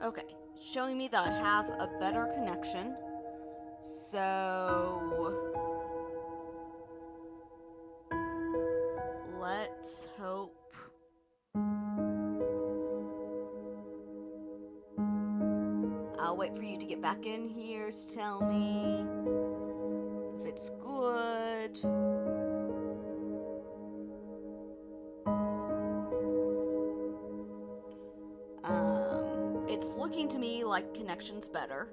Okay, it's showing me that I have a better connection. So let's hope. I'll wait for you to get back in here to tell me if it's good. It's looking to me like connection's better.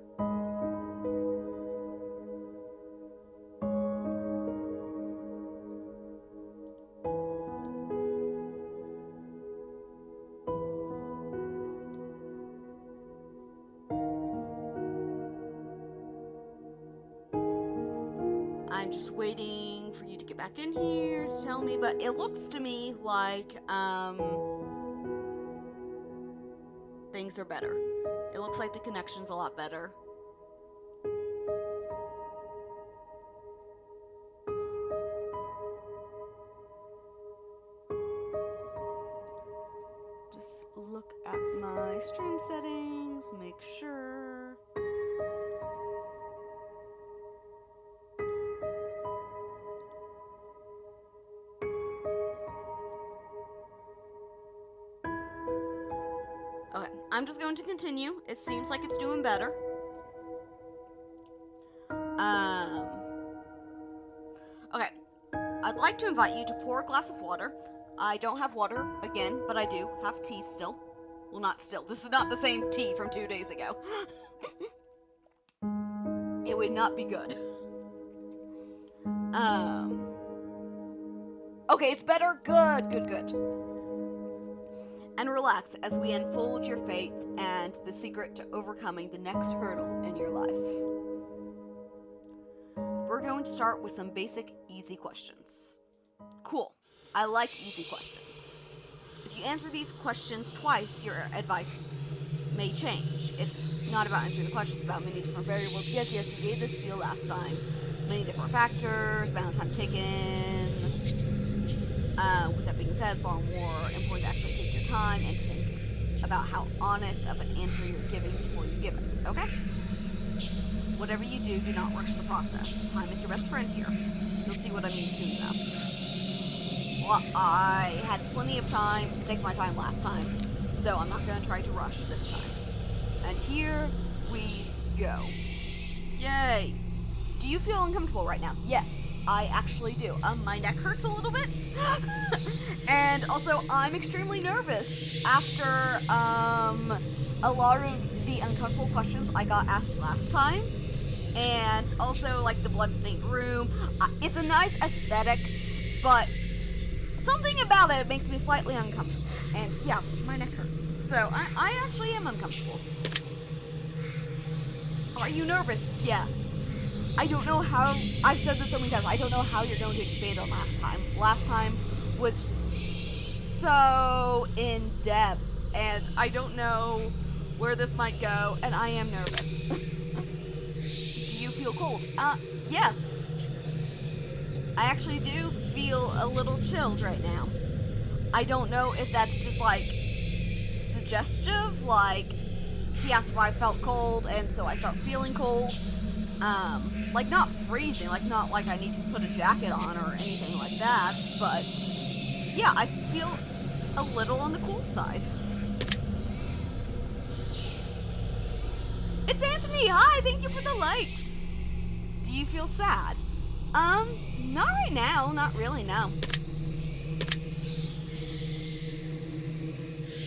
I'm just waiting for you to get back in here to tell me, but it looks to me like, things are better. It looks like the connection's a lot better. Just look at my stream settings, make sure. Okay, I'm just going to continue. It seems like it's doing better. Okay. I'd like to invite you to pour a glass of water. I don't have water, again, but I do have tea still. Well, not still. This is not the same tea from 2 days ago. It would not be good. Okay, it's better. Good, good, good. And relax as we unfold your fate and the secret to overcoming the next hurdle in your life. We're going to start with some basic, easy questions. Cool. I like easy questions. If you answer these questions twice, your advice may change. It's not about answering the questions, it's about many different variables. Yes, you gave this feel last time. Many different factors, amount of time taken. With that being said, it's far more important to actually take your time and to think about how honest of an answer you're giving before you give it, okay? Whatever you do, do not rush the process. Time is your best friend here. You'll see what I mean soon enough. Well, I had plenty of time to take my time last time, so I'm not going to try to rush this time. And here we go. Yay! Do you feel uncomfortable right now? Yes, I actually do. My neck hurts a little bit. And also, I'm extremely nervous after a lot of the uncomfortable questions I got asked last time. And also, like, the bloodstained room. It's a nice aesthetic, but something about it makes me slightly uncomfortable. And yeah, my neck hurts. So I actually am uncomfortable. Are you nervous? Yes. I don't know how, I've said this so many times, I don't know how you're going to expand on last time. Last time was so in-depth, and I don't know where this might go, and I am nervous. Do you feel cold? Yes. I actually do feel a little chilled right now. I don't know if that's just, like, suggestive, like, she asked if I felt cold, and so I start feeling cold. Like, not freezing, like, not like I need to put a jacket on or anything like that, but, yeah, I feel a little on the cool side. It's Anthony! Hi! Thank you for the likes! Do you feel sad? Not right now. Not really, no.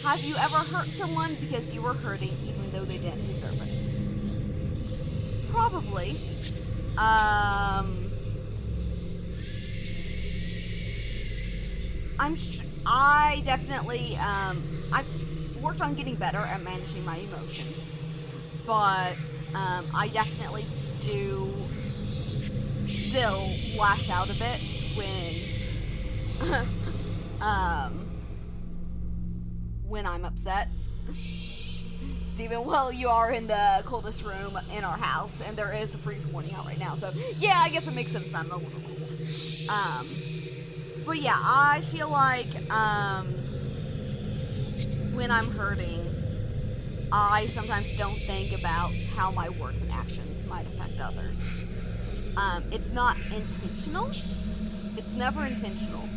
Have you ever hurt someone because you were hurting even though they didn't deserve it? Probably. I definitely, I've worked on getting better at managing my emotions, but, I definitely do still lash out a bit when I'm upset. Steven, well, you are in the coldest room in our house, and there is a freeze warning out right now, so yeah, I guess it makes sense that I'm a little cold. But yeah, I feel like, when I'm hurting, I sometimes don't think about how my words and actions might affect others. It's not intentional. It's never intentional.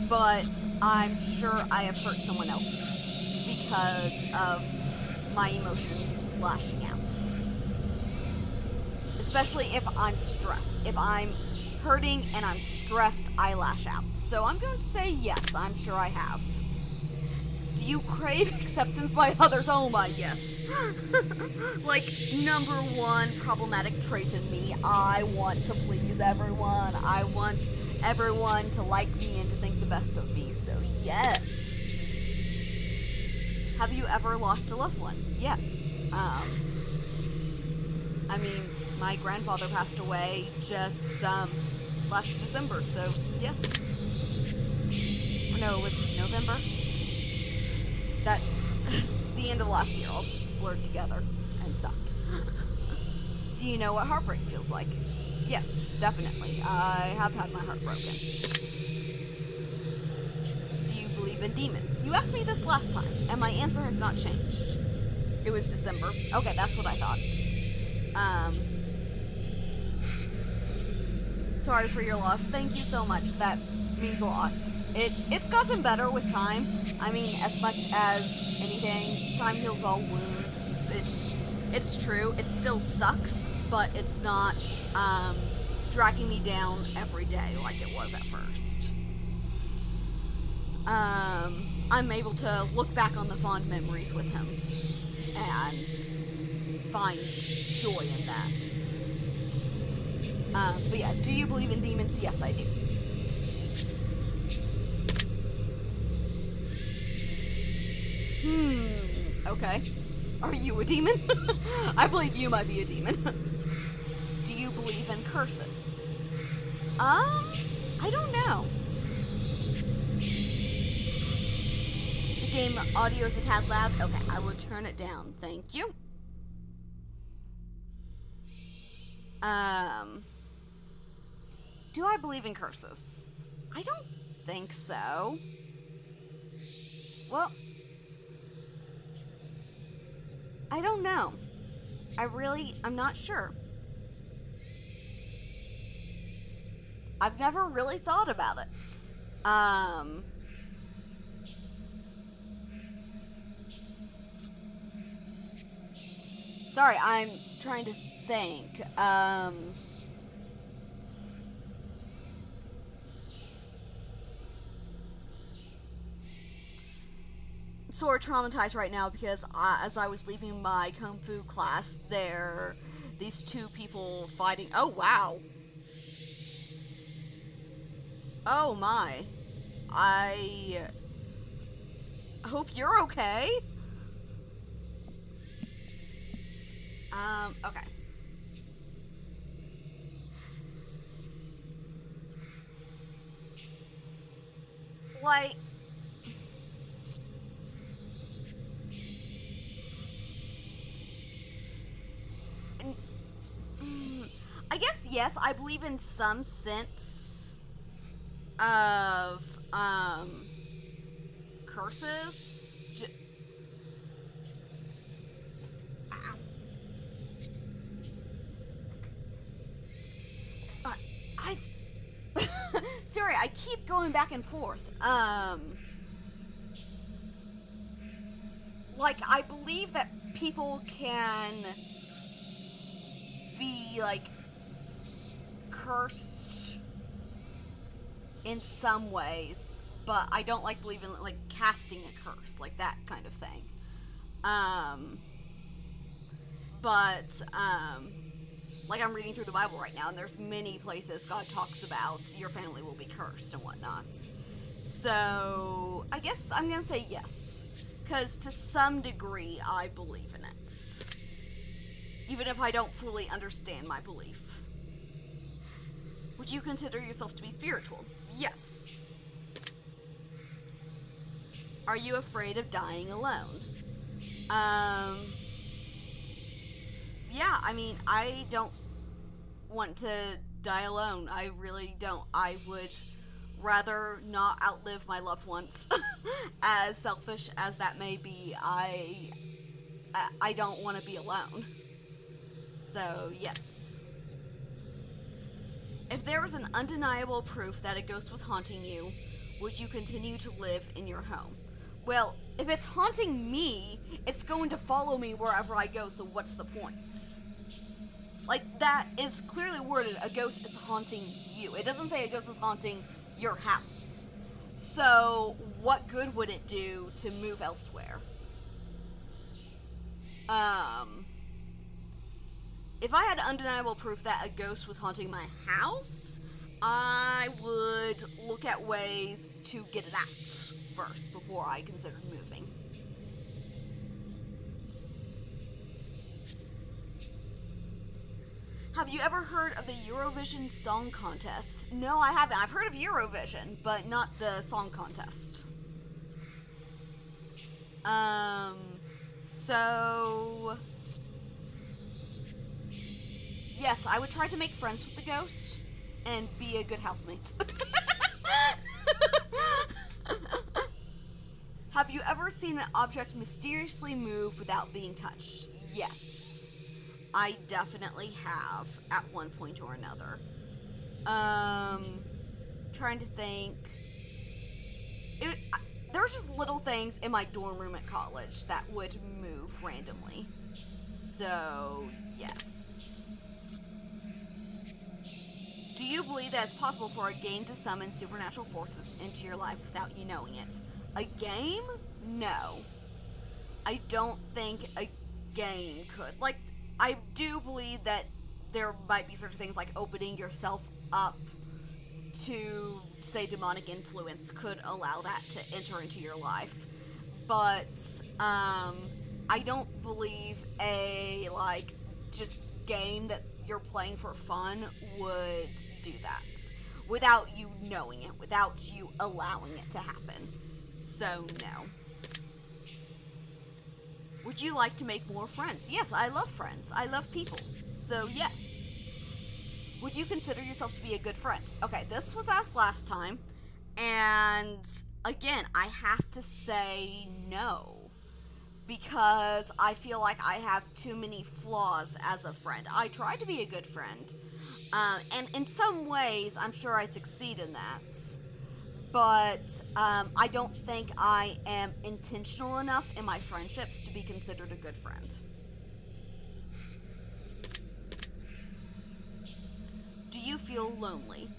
But I'm sure I have hurt someone else because of my emotions lashing out. Especially if I'm stressed. If I'm hurting and I'm stressed, I lash out. So I'm going to say yes, I'm sure I have. Do you crave acceptance by others? Oh my, yes. Like, number one problematic trait in me, I want to please everyone. I want everyone to like me and to think the best of me, so yes. Have you ever lost a loved one? Yes. I mean, my grandfather passed away just, last December, so yes. Or no, it was November? That, the end of last year all blurred together and sucked. Do you know what heartbreak feels like? Yes, definitely. I have had my heart broken. Do you believe in demons? You asked me this last time, and my answer has not changed. It was December. Okay, that's what I thought. Sorry for your loss. Thank you so much. That means a lot. It's gotten better with time. I mean, as much as anything, time heals all wounds. It's true. It still sucks, but it's not dragging me down every day like it was at first. I'm able to look back on the fond memories with him and find joy in that. But yeah, do you believe in demons? Yes, I do. Okay. Are you a demon? I believe you might be a demon. Do you believe in curses? I don't know. The game audio is a tad loud. Okay, I will turn it down. Thank you. Do I believe in curses? I don't think so. Well, I don't know. I'm not sure. I've never really thought about it. Sorry, I'm trying to think. Sort of traumatized right now because as I was leaving my kung fu class, these two people fighting. Oh wow. Oh my. I hope you're okay. Okay. Like, I guess yes, I believe in some sense of curses. I sorry, I keep going back and forth. Like, I believe that people can be, like, cursed in some ways, but I don't like believing, like, casting a curse, like that kind of thing. Like, I'm reading through the Bible right now, and there's many places God talks about your family will be cursed and whatnot. So, I guess I'm gonna say yes. Because to some degree, I believe in it. Even if I don't fully understand my belief. Would you consider yourself to be spiritual? Yes. Are you afraid of dying alone? Yeah, I mean, I don't want to die alone. I really don't. I would rather not outlive my loved ones. As selfish as that may be, I I don't want to be alone. So, yes. If there was an undeniable proof that a ghost was haunting you, would you continue to live in your home? Well, if it's haunting me, it's going to follow me wherever I go, so what's the point? Like, that is clearly worded, a ghost is haunting you. It doesn't say a ghost is haunting your house. So, what good would it do to move elsewhere? If I had undeniable proof that a ghost was haunting my house, I would look at ways to get it out first before I considered moving. Have you ever heard of the Eurovision Song Contest? No, I haven't. I've heard of Eurovision, but not the song contest. So... Yes, I would try to make friends with the ghost and be a good housemate. Have you ever seen an object mysteriously move without being touched? Yes. I definitely have at one point or another. Trying to think. There was just little things in my dorm room at college that would move randomly. So, yes. Do you believe that it's possible for a game to summon supernatural forces into your life without you knowing it? A game? No. I don't think a game could. Like, I do believe that there might be certain things like opening yourself up to, say, demonic influence could allow that to enter into your life. But, I don't believe a, like, just game that you're playing for fun would do that without you knowing it, without you allowing it to happen. So, no. Would you like to make more friends? Yes, I love friends. I love people. So, yes. Would you consider yourself to be a good friend? Okay, this was asked last time, and again, I have to say no. Because I feel like I have too many flaws as a friend. I try to be a good friend. And in some ways, I'm sure I succeed in that. But I don't think I am intentional enough in my friendships to be considered a good friend. Do you feel lonely?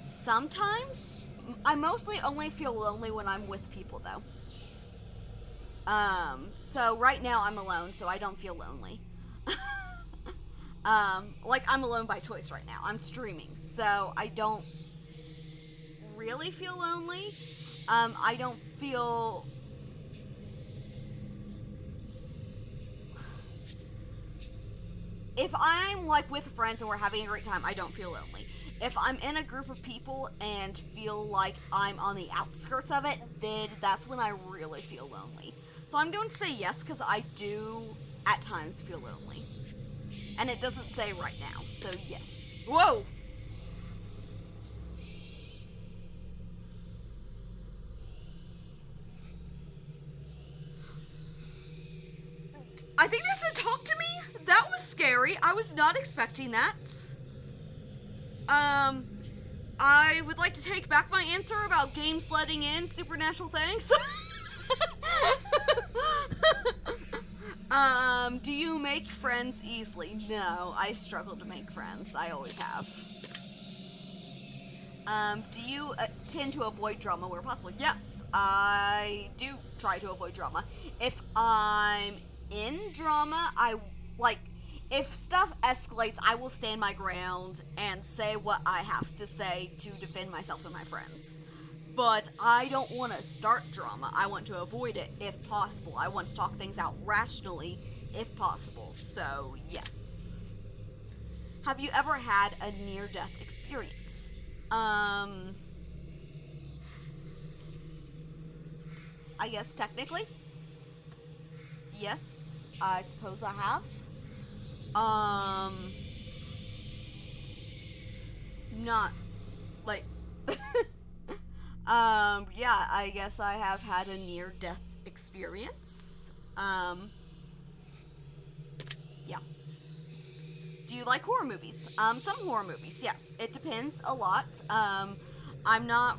Sometimes. I mostly only feel lonely when I'm with people, though. So right now I'm alone, so I don't feel lonely. Like, I'm alone by choice right now. I'm streaming, so I don't really feel lonely. I don't feel... If I'm, like, with friends and we're having a great time, I don't feel lonely. If I'm in a group of people and feel like I'm on the outskirts of it, then that's when I really feel lonely. So I'm going to say yes, because I do, at times, feel lonely. And it doesn't say right now, so yes. Whoa! I think that said talk to me? That was scary. I was not expecting that. I would like to take back my answer about games letting in supernatural things. Do you make friends easily? No, I struggle to make friends. I always have. Do you tend to avoid drama where possible? Yes, I do try to avoid drama. If I'm in drama, if stuff escalates, I will stand my ground and say what I have to say to defend myself and my friends. But I don't want to start drama. I want to avoid it if possible. I want to talk things out rationally if possible. So, yes. Have you ever had a near-death experience? I guess technically. Yes, I suppose I have. Not, like, Yeah, I guess I have had a near-death experience. Yeah. Do you like horror movies? Some horror movies, yes. It depends a lot. I'm not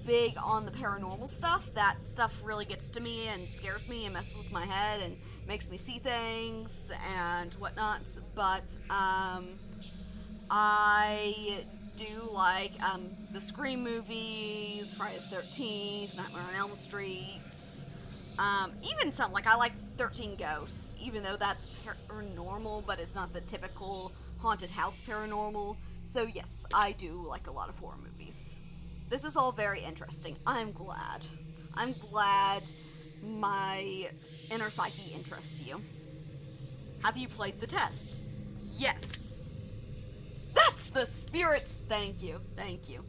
big on the paranormal stuff. That stuff really gets to me and scares me and messes with my head and makes me see things and whatnot. But I do like the Scream movies, Friday the 13th, Nightmare on Elm Street. Even some, like, I like 13 Ghosts, even though that's paranormal, but it's not the typical haunted house paranormal. So, yes, I do like a lot of horror movies. This is all very interesting. I'm glad. I'm glad my inner psyche interests you. Have you played the test? Yes. That's the spirits! Thank you. Thank you.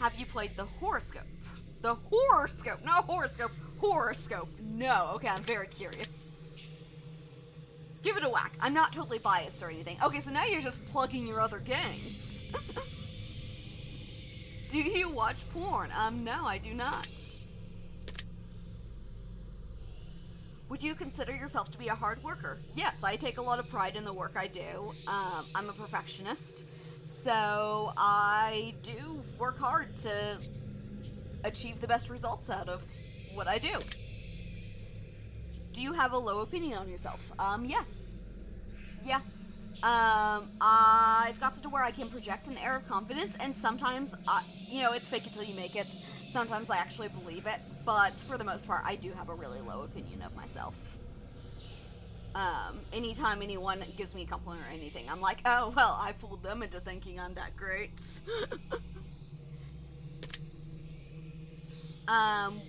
Have you played the horoscope? The horoscope! Not horoscope. Horoscope. No. Okay, I'm very curious. Give it a whack. I'm not totally biased or anything. Okay, so now you're just plugging your other games. Do you watch porn? No, I do not. Would you consider yourself to be a hard worker? Yes, I take a lot of pride in the work I do. I'm a perfectionist, so I do work hard to achieve the best results out of what I do. Do you have a low opinion on yourself? Yes. Yeah. I've gotten to where I can project an air of confidence, and sometimes, it's fake it till you make it. Sometimes I actually believe it, but for the most part, I do have a really low opinion of myself. Anytime anyone gives me a compliment or anything, I'm like, oh, well, I fooled them into thinking I'm that great.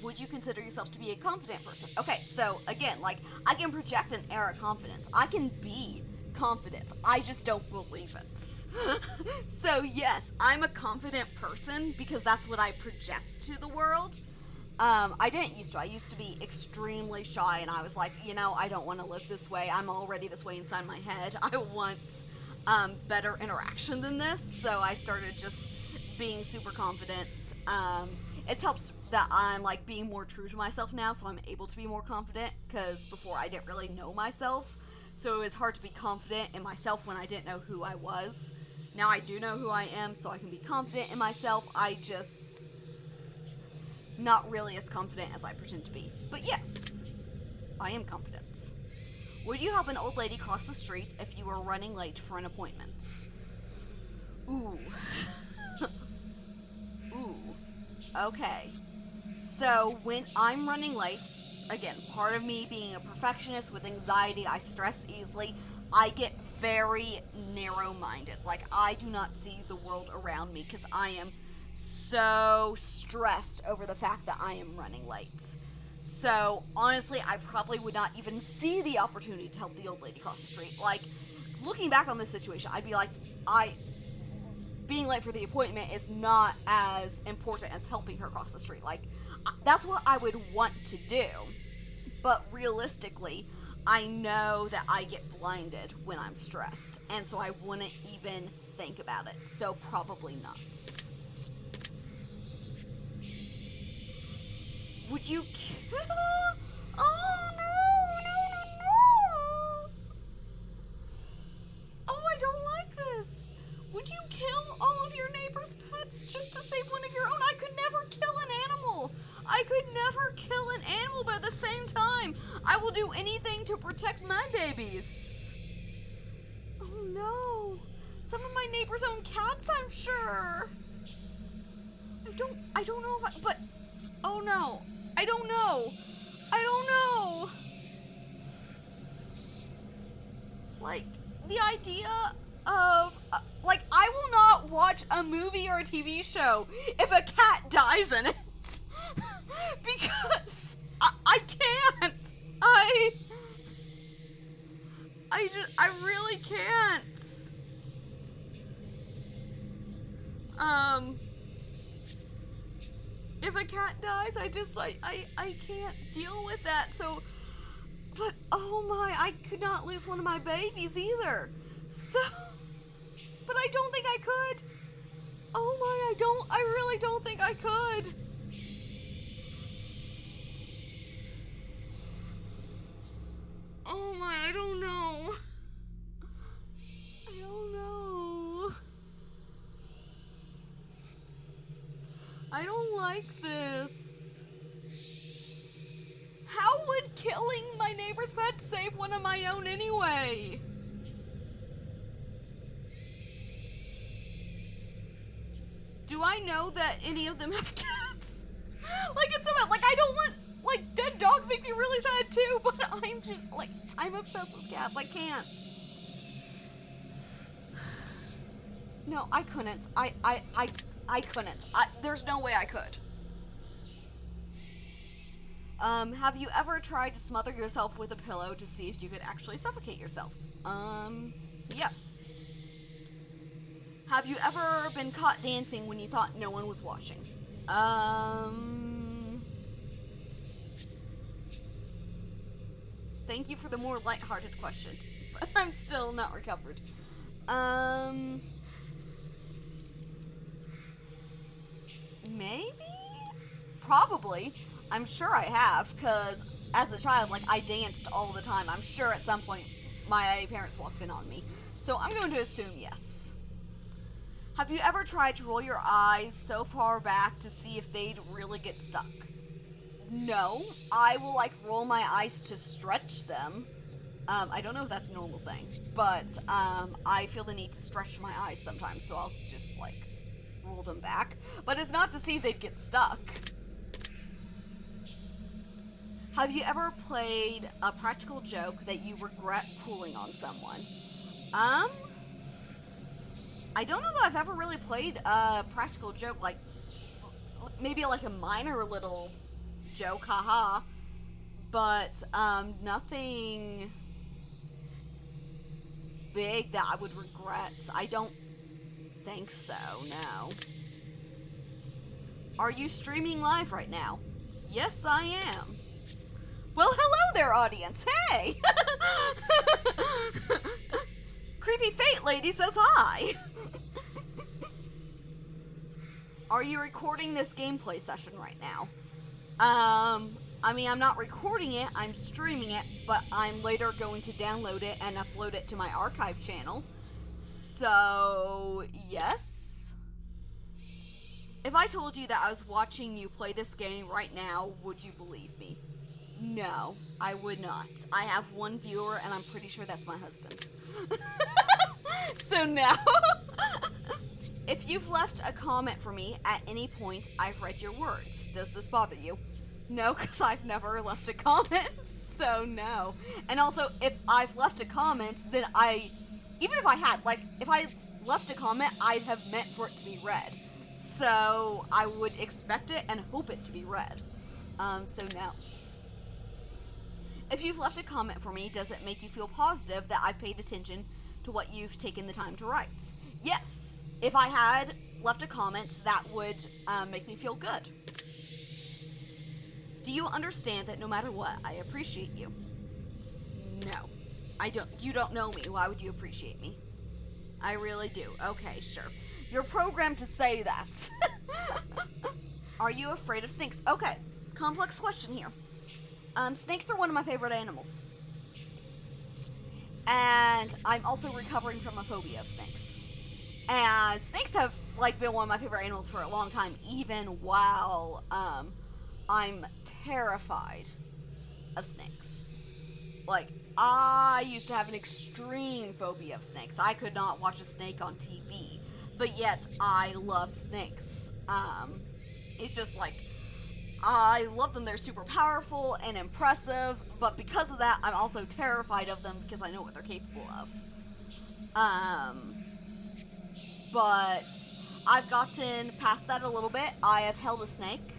Would you consider yourself to be a confident person? Okay, so, again, like, I can project an air of confidence. I can be confident. I just don't believe it. So yes, I'm a confident person because that's what I project to the world. I didn't used to. I used to be extremely shy, and I was like, I don't want to live this way. I'm already this way inside my head. I want better interaction than this. So I started just being super confident. It helps that I'm like being more true to myself now, so I'm able to be more confident, because before I didn't really know myself. So it was hard to be confident in myself when I didn't know who I was. Now I do know who I am, so I can be confident in myself. I just not really as confident as I pretend to be. But yes, I am confident. Would you help an old lady cross the street if you were running late for an appointment? Ooh. Ooh. Okay. So when I'm running late, again, part of me being a perfectionist with anxiety, I stress easily, I get very narrow-minded. Like, I do not see the world around me because I am so stressed over the fact that I am running late. So, honestly, I probably would not even see the opportunity to help the old lady cross the street. Like, looking back on this situation, I'd be like, being late for the appointment is not as important as helping her cross the street. Like, that's what I would want to do. But realistically, I know that I get blinded when I'm stressed, and so I wouldn't even think about it. So probably not. Would you Oh, no. Oh, I don't like this. Would you kill all of your neighbor's pets just to save one of your own? I could never kill an animal. I could never kill an animal, but at the same time, I will do anything to protect my babies. Oh no. Some of my neighbors own cats, I'm sure. I don't know if but, oh no. I don't know. Like, the idea of, I will not watch a movie or a TV show if a cat dies in it. Because I can't. I really can't. If a cat dies, I can't deal with that. So, but oh my, I could not lose one of my babies either. So, but I don't think I could. Oh my, I really don't think I could. Oh my, I don't know. I don't know. I don't like this. How would killing my neighbor's pet save one of my own anyway? Do I know that any of them have cats? Like, it's about, like, I don't want, like, dead dogs make me really sad too, but I'm just, like, I'm obsessed with cats. I can't. No, I couldn't. I couldn't. There's no way I could. Have you ever tried to smother yourself with a pillow to see if you could actually suffocate yourself? Yes. Have you ever been caught dancing when you thought no one was watching? Thank you for the more lighthearted question, but I'm still not recovered. Maybe? Probably. I'm sure I have, because as a child, like, I danced all the time. I'm sure at some point my parents walked in on me. So I'm going to assume yes. Have you ever tried to roll your eyes so far back to see if they'd really get stuck? No. I will, like, roll my eyes to stretch them. I don't know if that's a normal thing, but I feel the need to stretch my eyes sometimes, so I'll just, like, roll them back. But it's not to see if they'd get stuck. Have you ever played a practical joke that you regret pulling on someone? I don't know that I've ever really played a practical joke, like, maybe like a minor little joke, haha, but, nothing big that I would regret. I don't think so, no. Are you streaming live right now? Yes, I am. Well, hello there, audience. Hey! Creepy Fate Lady says hi. Are you recording this gameplay session right now? I mean, I'm not recording it, I'm streaming it, but I'm later going to download it and upload it to my archive channel. So, yes. If I told you that I was watching you play this game right now, would you believe me? No, I would not. I have one viewer, and I'm pretty sure that's my husband. So now, if you've left a comment for me at any point, I've read your words. Does this bother you? No, because I've never left a comment, so no. And also, if I've left a comment, then even if I had, like, if I left a comment, I'd have meant for it to be read. So I would expect it and hope it to be read. So no. If you've left a comment for me, does it make you feel positive that I've paid attention to what you've taken the time to write? Yes. If I had left a comment, that would make me feel good. Do you understand that no matter what, I appreciate you? No. I don't. You don't know me. Why would you appreciate me? I really do. Okay, sure. You're programmed to say that. Are you afraid of snakes? Okay. Complex question here. Snakes are one of my favorite animals. And I'm also recovering from a phobia of snakes. And snakes have, like, been one of my favorite animals for a long time, even while, I'm terrified of snakes. Like, I used to have an extreme phobia of snakes. I could not watch a snake on TV, but yet I loved snakes. It's just like, I love them. They're super powerful and impressive, but because of that, I'm also terrified of them because I know what they're capable of. But I've gotten past that a little bit. I have held a snake,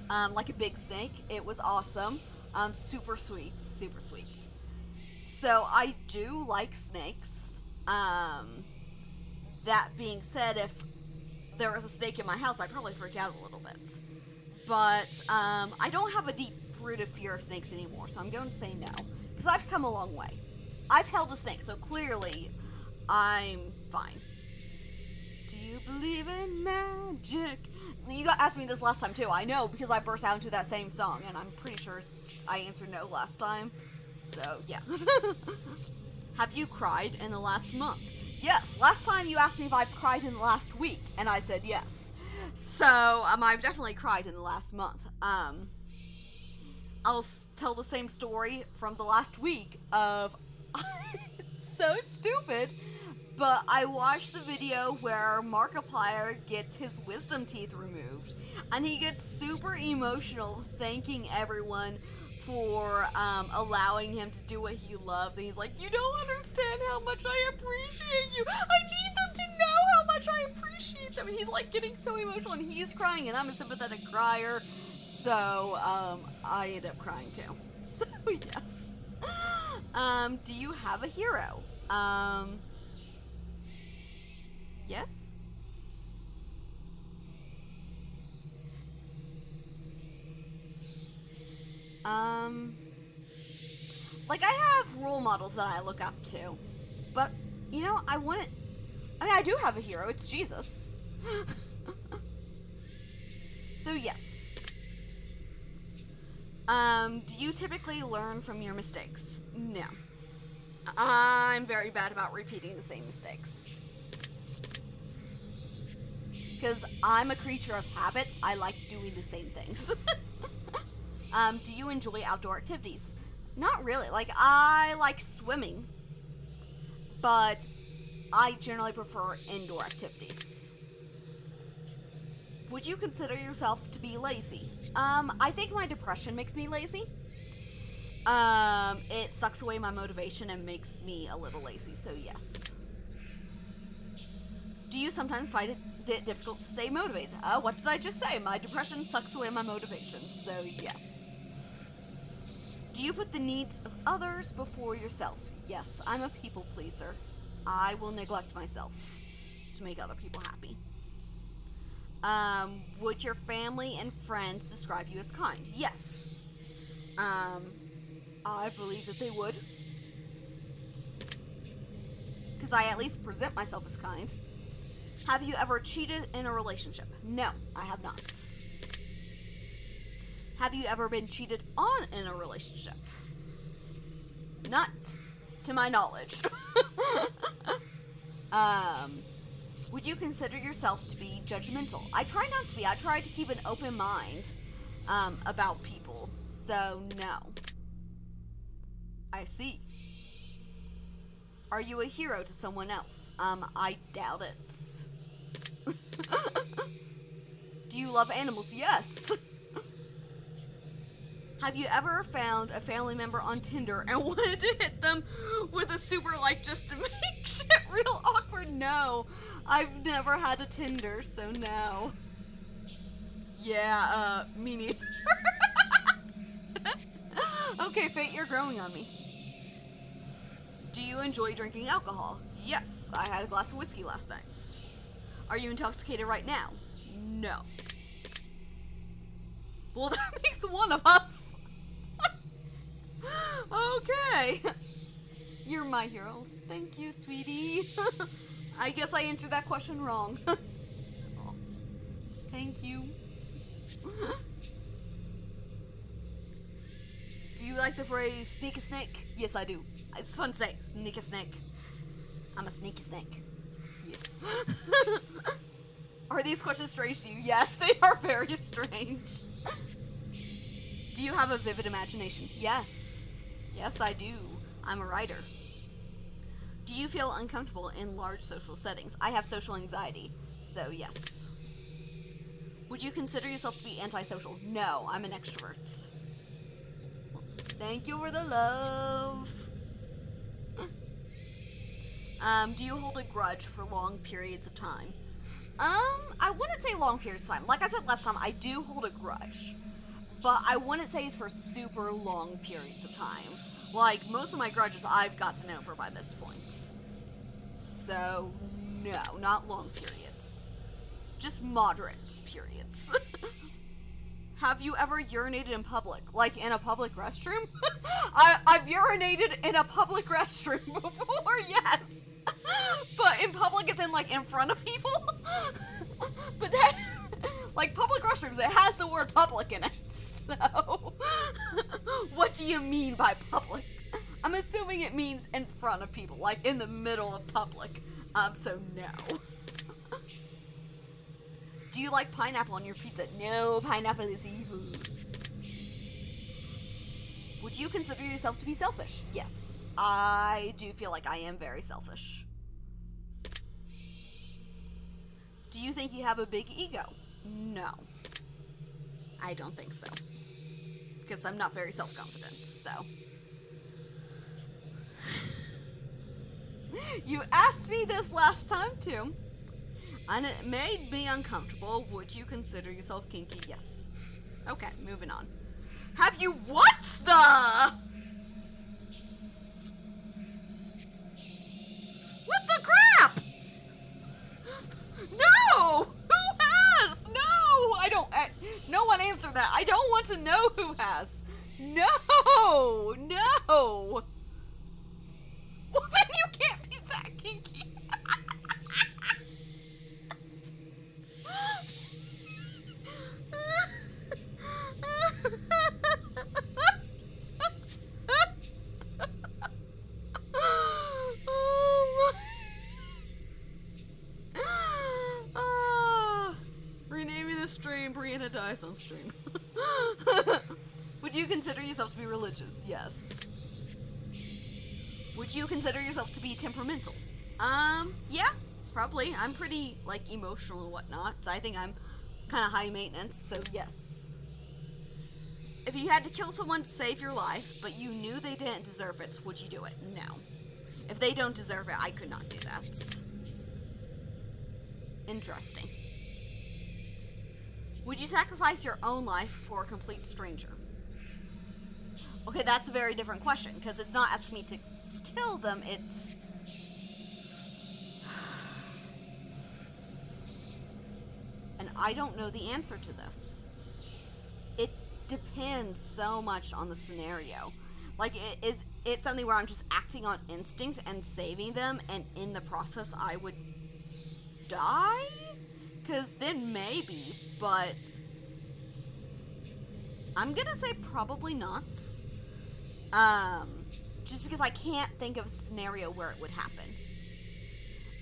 like a big snake. It was awesome. Super sweet, super sweet. So I do like snakes. That being said, if there was a snake in my house, I'd probably freak out a little bit. But I don't have a deep-rooted fear of snakes anymore, so I'm going to say no. Because I've come a long way. I've held a snake, so clearly I'm fine. Do you believe in magic? You got asked me this last time too. I know because I burst out into that same song, and I'm pretty sure I answered no last time. So yeah. Have you cried in the last month? Yes. Last time you asked me if I've cried in the last week, and I said yes. So I've definitely cried in the last month. I'll tell the same story from the last week of. It's so stupid. But I watched the video where Markiplier gets his wisdom teeth removed, and he gets super emotional thanking everyone for allowing him to do what he loves, and he's like, you don't understand how much I appreciate you. I need them to know how much I appreciate them. And he's like getting so emotional, and he's crying, and I'm a sympathetic crier, so I end up crying too. So yes. Do you have a hero? Yes? Like, I have role models that I look up to. But, you know, I do have a hero. It's Jesus. So, yes. Do you typically learn from your mistakes? No. I'm very bad about repeating the same mistakes. Because I'm a creature of habits, I like doing the same things. Do you enjoy outdoor activities? Not really. Like, I like swimming, but I generally prefer indoor activities. Would you consider yourself to be lazy? I think my depression makes me lazy. It sucks away my motivation and makes me a little lazy, so yes. Do you sometimes find it difficult to stay motivated? What did I just say? My depression sucks away my motivation, so yes. Do you put the needs of others before yourself? Yes, I'm a people pleaser. I will neglect myself to make other people happy. Would your family and friends describe you as kind? Yes. I believe that they would. Because I at least present myself as kind. Have you ever cheated in a relationship? No, I have not. Have you ever been cheated on in a relationship? Not to my knowledge. Would you consider yourself to be judgmental? I try not to be. I try to keep an open mind about people. So, no. I see. Are you a hero to someone else? I doubt it. Do you love animals? Yes. Have you ever found a family member on Tinder and wanted to hit them with a super like just to make shit real awkward? No. I've never had a Tinder, so no. Yeah, me neither. Okay, Fate, you're growing on me. Do you enjoy drinking alcohol? Yes, I had a glass of whiskey last night. Are you intoxicated right now? No. Well, that makes one of us. Okay. You're my hero. Thank you, sweetie. I guess I answered that question wrong. Oh, thank you. Do you like the phrase sneak a snake? Yes, I do. It's fun to say. Sneak a snake. I'm a sneaky snake. Yes. Are these questions strange to you? Yes, they are very strange. Do you have a vivid imagination? Yes. Yes, I do. I'm a writer. Do you feel uncomfortable in large social settings? I have social anxiety, so yes. Would you consider yourself to be antisocial? No, I'm an extrovert. Thank you for the love. Do you hold a grudge for long periods of time? I wouldn't say long periods of time. Like I said last time, I do hold a grudge. But I wouldn't say it's for super long periods of time. Like, most of my grudges I've got to know for by this point. So, no, not long periods. Just moderate periods. Have you ever urinated in public? Like, in a public restroom? I've urinated in a public restroom before, yes. But in public, it's in, like, in front of people. But that, like, public restrooms, it has the word public in it. So, what do you mean by public? I'm assuming it means in front of people, like in the middle of public. So no. Do you like pineapple on your pizza? No, pineapple is evil. Would you consider yourself to be selfish? Yes, I do feel like I am very selfish. Do you think you have a big ego? No. I don't think so. Because I'm not very self-confident, so. You asked me this last time, too. And it made me uncomfortable. Would you consider yourself kinky? Yes. Okay, moving on. Have you what the? What the crap? No! Who has? No! I don't. No one answer that. I don't want to know who has. No! No! Well, then you can't be that kinky. Renaming the stream, Brianna dies on stream. Would you consider yourself to be religious? Yes. Would you consider yourself to be temperamental? Yeah, probably. I'm pretty, like, emotional and whatnot, so I think I'm kind of high maintenance, so yes. If you had to kill someone to save your life, but you knew they didn't deserve it, would you do it? No. If they don't deserve it, I could not do that. Interesting. Would you sacrifice your own life for a complete stranger? Okay, that's a very different question, because it's not asking me to kill them, it's... And I don't know the answer to this. It depends so much on the scenario. Like, it's something where I'm just acting on instinct and saving them, and in the process I would die? Because then maybe, but I'm gonna say probably not. Just because I can't think of a scenario where it would happen.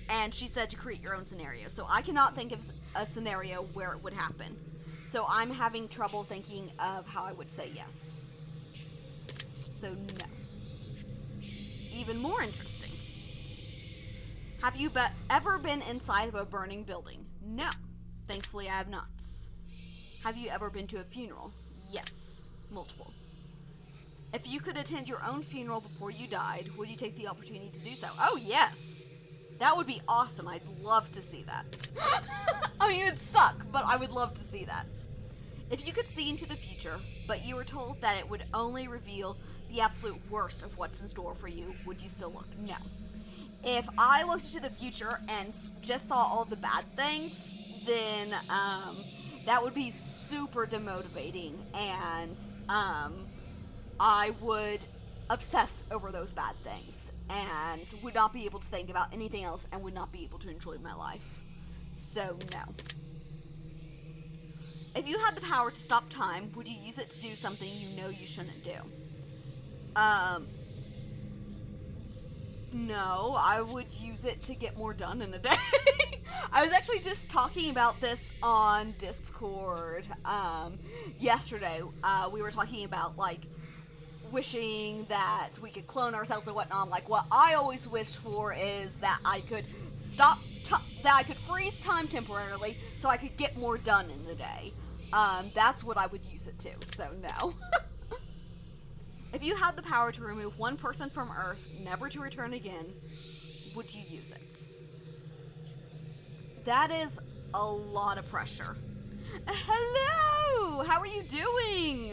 And she said to create your own scenario, so I cannot think of a scenario where it would happen. So I'm having trouble thinking of how I would say yes. So no. Even more interesting. Have you ever been inside of a burning building? No. Thankfully, I have not. Have you ever been to a funeral? Yes. Multiple. If you could attend your own funeral before you died, would you take the opportunity to do so? Oh, yes. That would be awesome. I'd love to see that. I mean, it would suck, but I would love to see that. If you could see into the future, but you were told that it would only reveal the absolute worst of what's in store for you, would you still look? No. If I looked into the future and just saw all the bad things, then that would be super demotivating, and I would obsess over those bad things and would not be able to think about anything else and would not be able to enjoy my life. So no. If you had the power to stop time, would you use it to do something you know you shouldn't do? No, I would use it to get more done in a day. I was actually just talking about this on Discord yesterday. We were talking about, like, wishing that we could clone ourselves and whatnot. Like, what I always wished for is that I could that I could freeze time temporarily so I could get more done in the day. That's what I would use it to, so no. If you had the power to remove one person from Earth, never to return again, would you use it? That is a lot of pressure. Hello! How are you doing?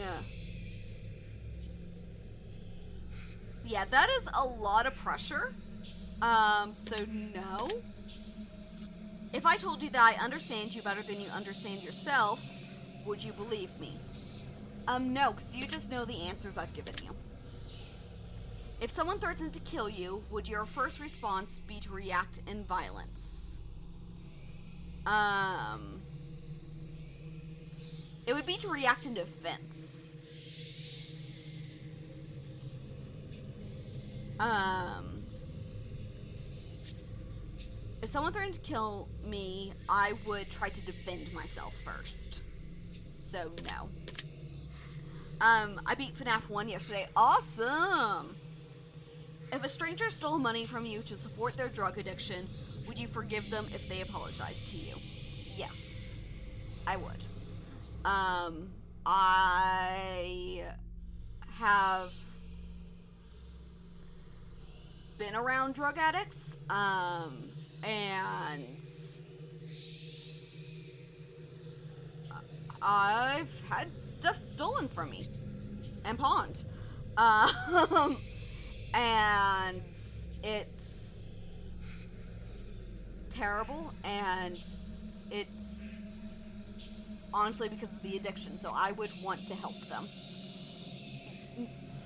Yeah, that is a lot of pressure. So no. If I told you that I understand you better than you understand yourself, would you believe me? No, because you just know the answers I've given you. If someone threatened to kill you, would your first response be to react in violence? It would be to react in defense. If someone threatened to kill me, I would try to defend myself first. So, no. I beat FNAF 1 yesterday. Awesome! If a stranger stole money from you to support their drug addiction, would you forgive them if they apologized to you? Yes, I would. I have been around drug addicts, and I've had stuff stolen from me and pawned. And it's terrible, and it's honestly because of the addiction, so I would want to help them.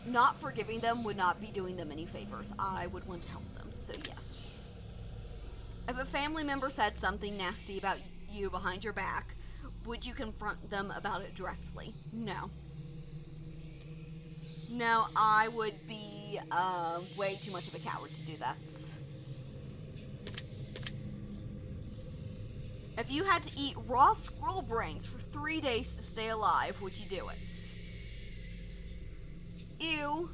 Not forgiving them would not be doing them any favors. I would want to help them, so yes. If a family member said something nasty about you behind your back, would you confront them about it directly? No. No, I would be way too much of a coward to do that. If you had to eat raw squirrel brains for 3 days to stay alive, would you do it? Ew.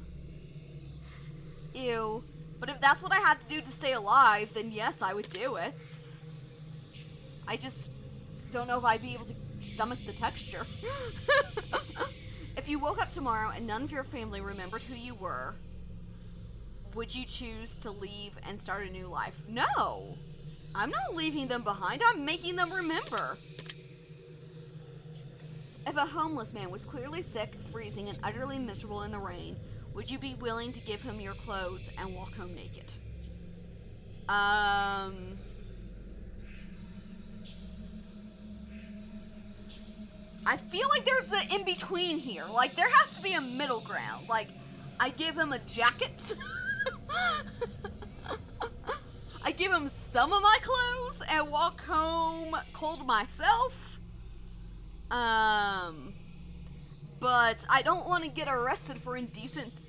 Ew. But if that's what I had to do to stay alive, then yes, I would do it. I just don't know if I'd be able to stomach the texture. If you woke up tomorrow and none of your family remembered who you were, would you choose to leave and start a new life? No! I'm not leaving them behind, I'm making them remember. If a homeless man was clearly sick, freezing, and utterly miserable in the rain, would you be willing to give him your clothes and walk home naked? I feel like there's an in-between here. Like, there has to be a middle ground. Like, I give him a jacket. I give him some of my clothes and walk home cold myself. But I don't want to get arrested for indecent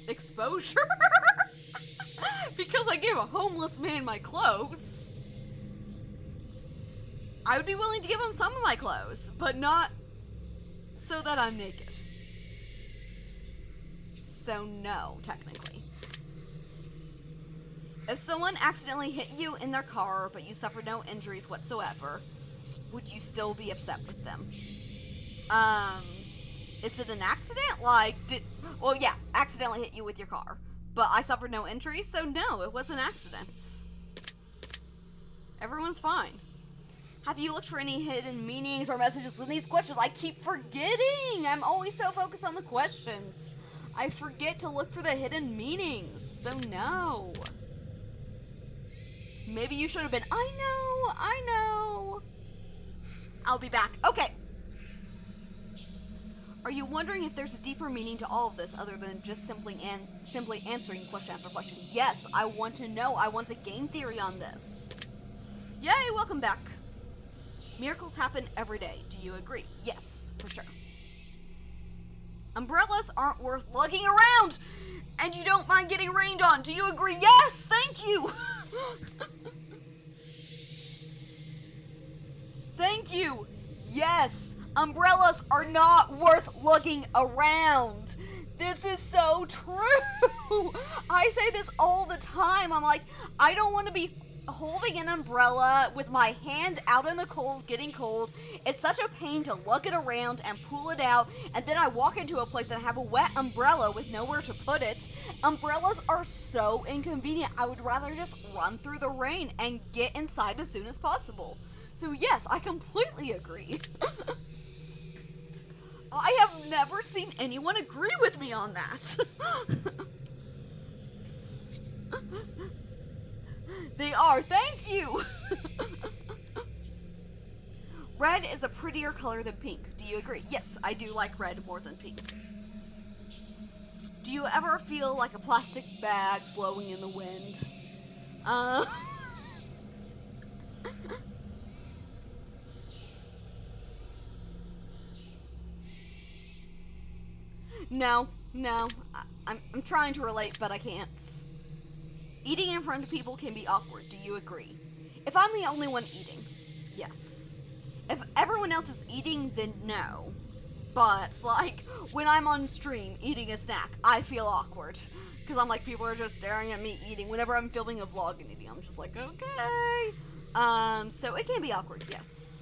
exposure. Because I gave a homeless man my clothes. I would be willing to give him some of my clothes, but not so that I'm naked. So no, technically. If someone accidentally hit you in their car, but you suffered no injuries whatsoever, would you still be upset with them? Is it an accident? Like, well, yeah, accidentally hit you with your car, but I suffered no injuries, so no, it wasn't accidents. Everyone's fine. Have you looked for any hidden meanings or messages within these questions? I keep forgetting! I'm always so focused on the questions. I forget to look for the hidden meanings, so no. Maybe you should have been, I know. I'll be back. Okay. Are you wondering if there's a deeper meaning to all of this other than just simply answering question after question? Yes, I want to know. I want a game theory on this. Yay, welcome back. Miracles happen every day. Do you agree? Yes, for sure. Umbrellas aren't worth lugging around, and you don't mind getting rained on. Do you agree? Yes, thank you. Thank you. Yes, umbrellas are not worth lugging around. This is so true. I say this all the time. I'm like, I don't want to be holding an umbrella with my hand out in the cold, getting cold. It's such a pain to lug it around and pull it out, and then I walk into a place and have a wet umbrella with nowhere to put it. Umbrellas are so inconvenient. I would rather just run through the rain and get inside as soon as possible. So yes, I completely agree. I have never seen anyone agree with me on that. They are. Thank you. Red is a prettier color than pink. Do you agree? Yes, I do like red more than pink. Do you ever feel like a plastic bag blowing in the wind? Uh... No, I'm trying to relate, but I can't. Eating in front of people can be awkward, do you agree? If I'm the only one eating, yes. If everyone else is eating, then no. But, like, when I'm on stream eating a snack, I feel awkward. Because I'm like, people are just staring at me eating. Whenever I'm filming a vlog and eating, I'm just like, okay. So it can be awkward, yes.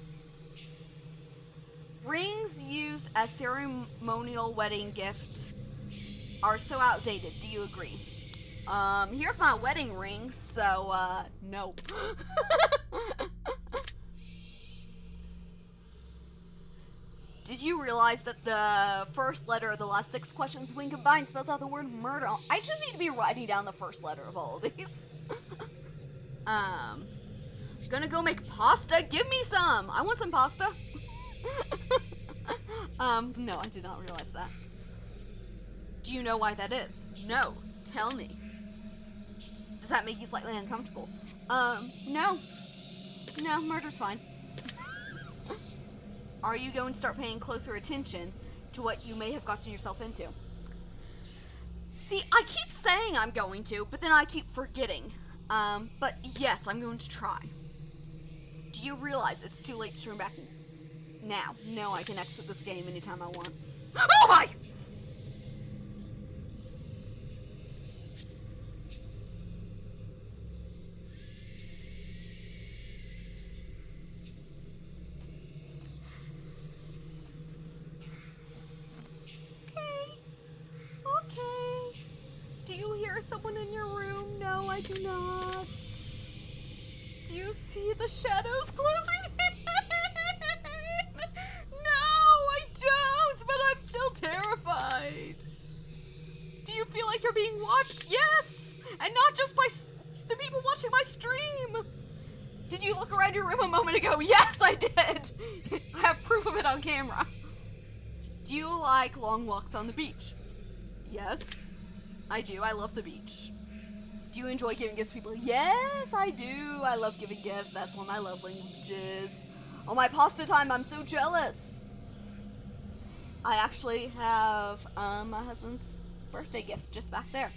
Rings used as ceremonial wedding gift are so outdated. Do you agree? Here's my wedding ring, so, no. Did you realize that the first letter of the last 6 questions, when combined, spells out the word murder? I just need to be writing down the first letter of all of these. Gonna go make pasta? Give me some! I want some pasta. No, I did not realize that. Do you know why that is? No. Tell me. Does that make you slightly uncomfortable? No. No, murder's fine. Are you going to start paying closer attention to what you may have gotten yourself into? See, I keep saying I'm going to, but then I keep forgetting. But yes, I'm going to try. Do you realize it's too late to turn back now? No, I can exit this game anytime I want. Oh my! Okay. Do you hear someone in your room? No, I do not. Do you see the shadows closing in? No, I don't, but I'm still terrified. Do you feel like you're being watched? Yes! And not just by the people watching my stream. Did you look around your room a moment ago? Yes, I did. I have proof of it on camera. Do you like long walks on the beach? Yes, I do. I love the beach. Do you enjoy giving gifts to people? Yes, I do. I love giving gifts. That's one of my love languages. Oh, my pasta time. I'm so jealous. I actually have my husband's birthday gift just back there.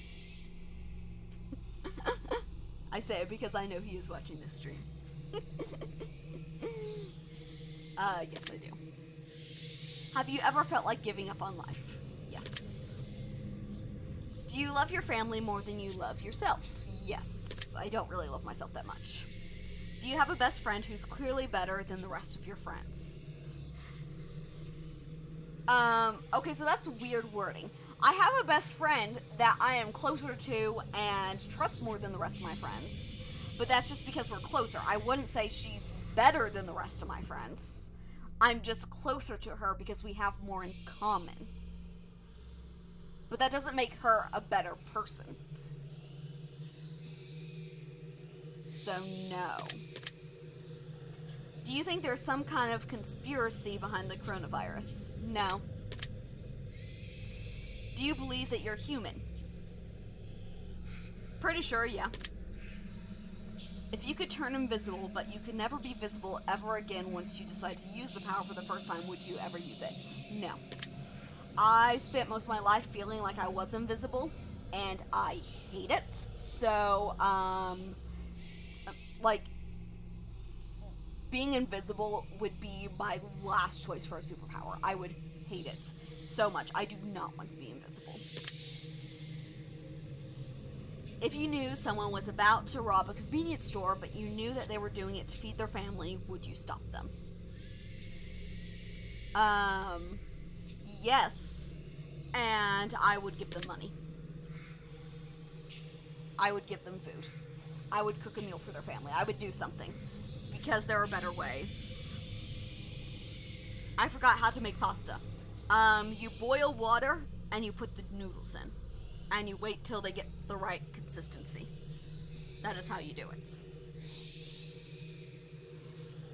I say it because I know he is watching this stream. Yes, I do. Have you ever felt like giving up on life? Yes. Do you love your family more than you love yourself? Yes. I don't really love myself that much. Do you have a best friend who's clearly better than the rest of your friends? Okay, so that's weird wording. I have a best friend that I am closer to and trust more than the rest of my friends. But that's just because we're closer. I wouldn't say she's better than the rest of my friends. I'm just closer to her because we have more in common. But that doesn't make her a better person. So no. Do you think there's some kind of conspiracy behind the coronavirus? No. Do you believe that you're human? Pretty sure, yeah. If you could turn invisible, but you could never be visible ever again once you decide to use the power for the first time, would you ever use it? No. I spent most of my life feeling like I was invisible, and I hate it. So, like, being invisible would be my last choice for a superpower. I would hate it so much. I do not want to be invisible. If you knew someone was about to rob a convenience store, but you knew that they were doing it to feed their family, would you stop them? Yes. And I would give them money. I would give them food. I would cook a meal for their family. I would do something. Because there are better ways. I forgot how to make pasta. You boil water and you put the noodles in. And you wait till they get the right consistency. That is how you do it.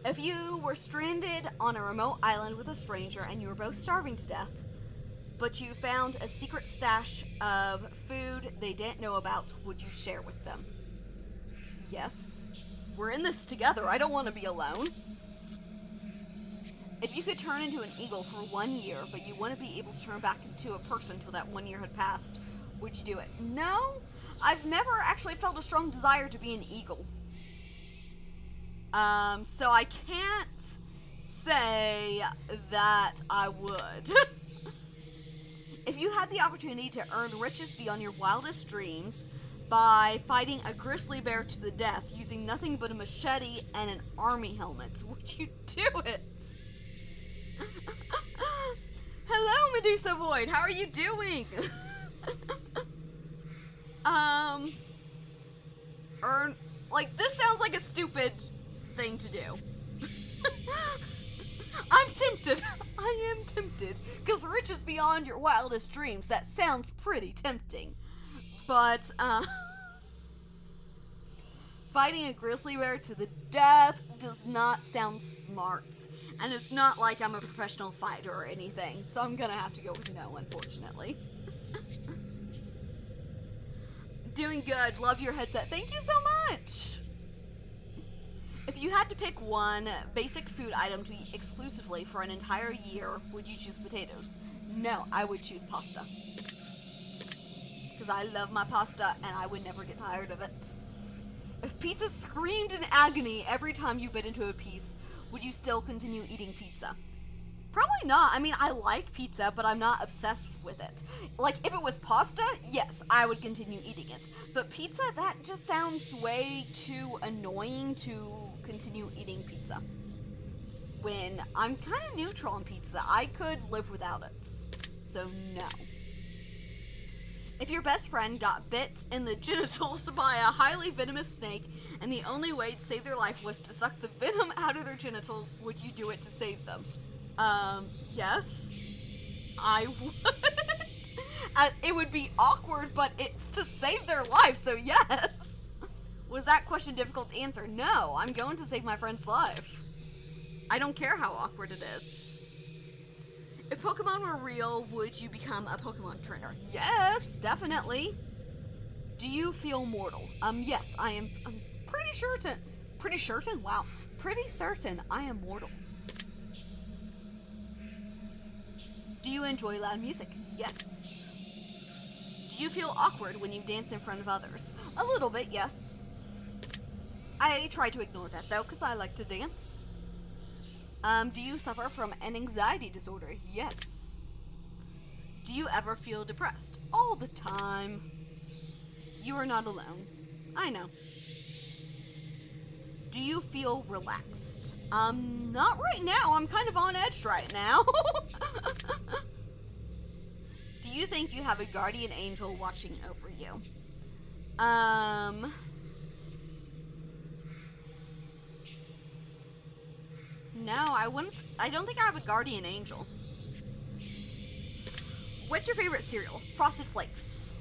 If you were stranded on a remote island with a stranger and you were both starving to death, but you found a secret stash of food they didn't know about. Would you share with them? Yes. We're in this together. I don't want to be alone. If you could turn into an eagle for 1 year, but you wouldn't be able to turn back into a person until that 1 year had passed, would you do it? No, I've never actually felt a strong desire to be an eagle. So I can't say that I would. If you had the opportunity to earn riches beyond your wildest dreams by fighting a grizzly bear to the death using nothing but a machete and an army helmet, would you do it? Hello, Medusa Void. How are you doing? This sounds like a stupid thing to do. I'm tempted. I am tempted. Because riches beyond your wildest dreams, that sounds pretty tempting. But, fighting a grizzly bear to the death does not sound smart. And it's not like I'm a professional fighter or anything, so I'm gonna have to go with no, unfortunately. Doing good. Love your headset. Thank you so much! If you had to pick one basic food item to eat exclusively for an entire year, would you choose potatoes? No, I would choose pasta. Because I love my pasta, and I would never get tired of it. If pizza screamed in agony every time you bit into a piece, would you still continue eating pizza? Probably not. I mean, I like pizza, but I'm not obsessed with it. Like, if it was pasta, yes, I would continue eating it. But pizza, that just sounds way too annoying to continue eating pizza. When I'm kind of neutral on pizza, I could live without it. So, no. If your best friend got bit in the genitals by a highly venomous snake, and the only way to save their life was to suck the venom out of their genitals, would you do it to save them? Yes. I would. It would be awkward, but it's to save their life, so yes. Was that question difficult to answer? No, I'm going to save my friend's life. I don't care how awkward it is. If Pokemon were real, would you become a Pokemon trainer? Yes, definitely. Do you feel mortal? Yes, I'm pretty certain. Pretty certain? Wow. Pretty certain I am mortal. Do you enjoy loud music? Yes. Do you feel awkward when you dance in front of others? A little bit, yes. I try to ignore that, though, because I like to dance. Do you suffer from an anxiety disorder? Yes. Do you ever feel depressed? All the time. You are not alone. I know. Do you feel relaxed? Not right now. I'm kind of on edge right now. Do you think you have a guardian angel watching over you? No, I don't think I have a guardian angel. What's your favorite cereal? Frosted Flakes.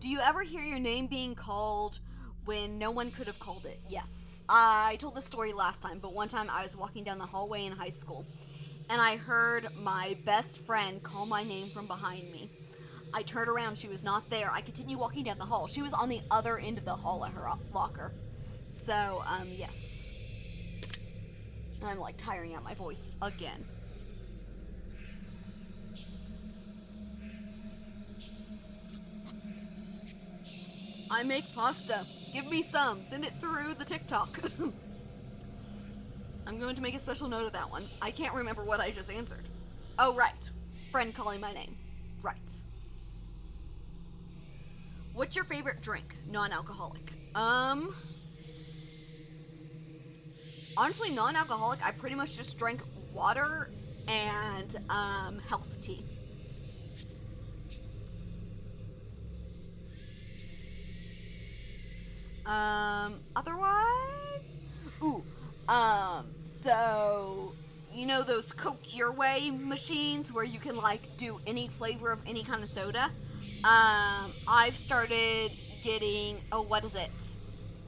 Do you ever hear your name being called when no one could have called it? Yes. I told this story last time, but one time I was walking down the hallway in high school, and I heard my best friend call my name from behind me. I turned around, she was not there. I continued walking down the hall. She was on the other end of the hall at her locker. So, yes. I'm like tiring out my voice again. I make pasta. Give me some. Send it through the TikTok. I'm going to make a special note of that one. I can't remember what I just answered. Oh, right. Friend calling my name. Right. What's your favorite drink? Non-alcoholic. Honestly, non-alcoholic, I pretty much just drank water and, health tea. Otherwise? Ooh, so, you know those Coke Your Way machines where you can, like, do any flavor of any kind of soda? I've started getting, what is it?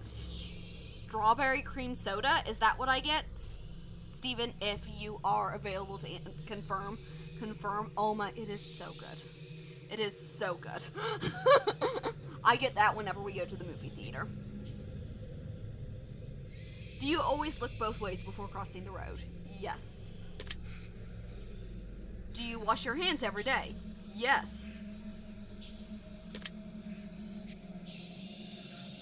Strawberry cream soda? Is that what I get? Steven, if you are available to confirm, Confirm. Oh my, it is so good. It is so good. I get that whenever we go to the movie theater. Do you always look both ways before crossing the road? Yes. Do you wash your hands every day? Yes.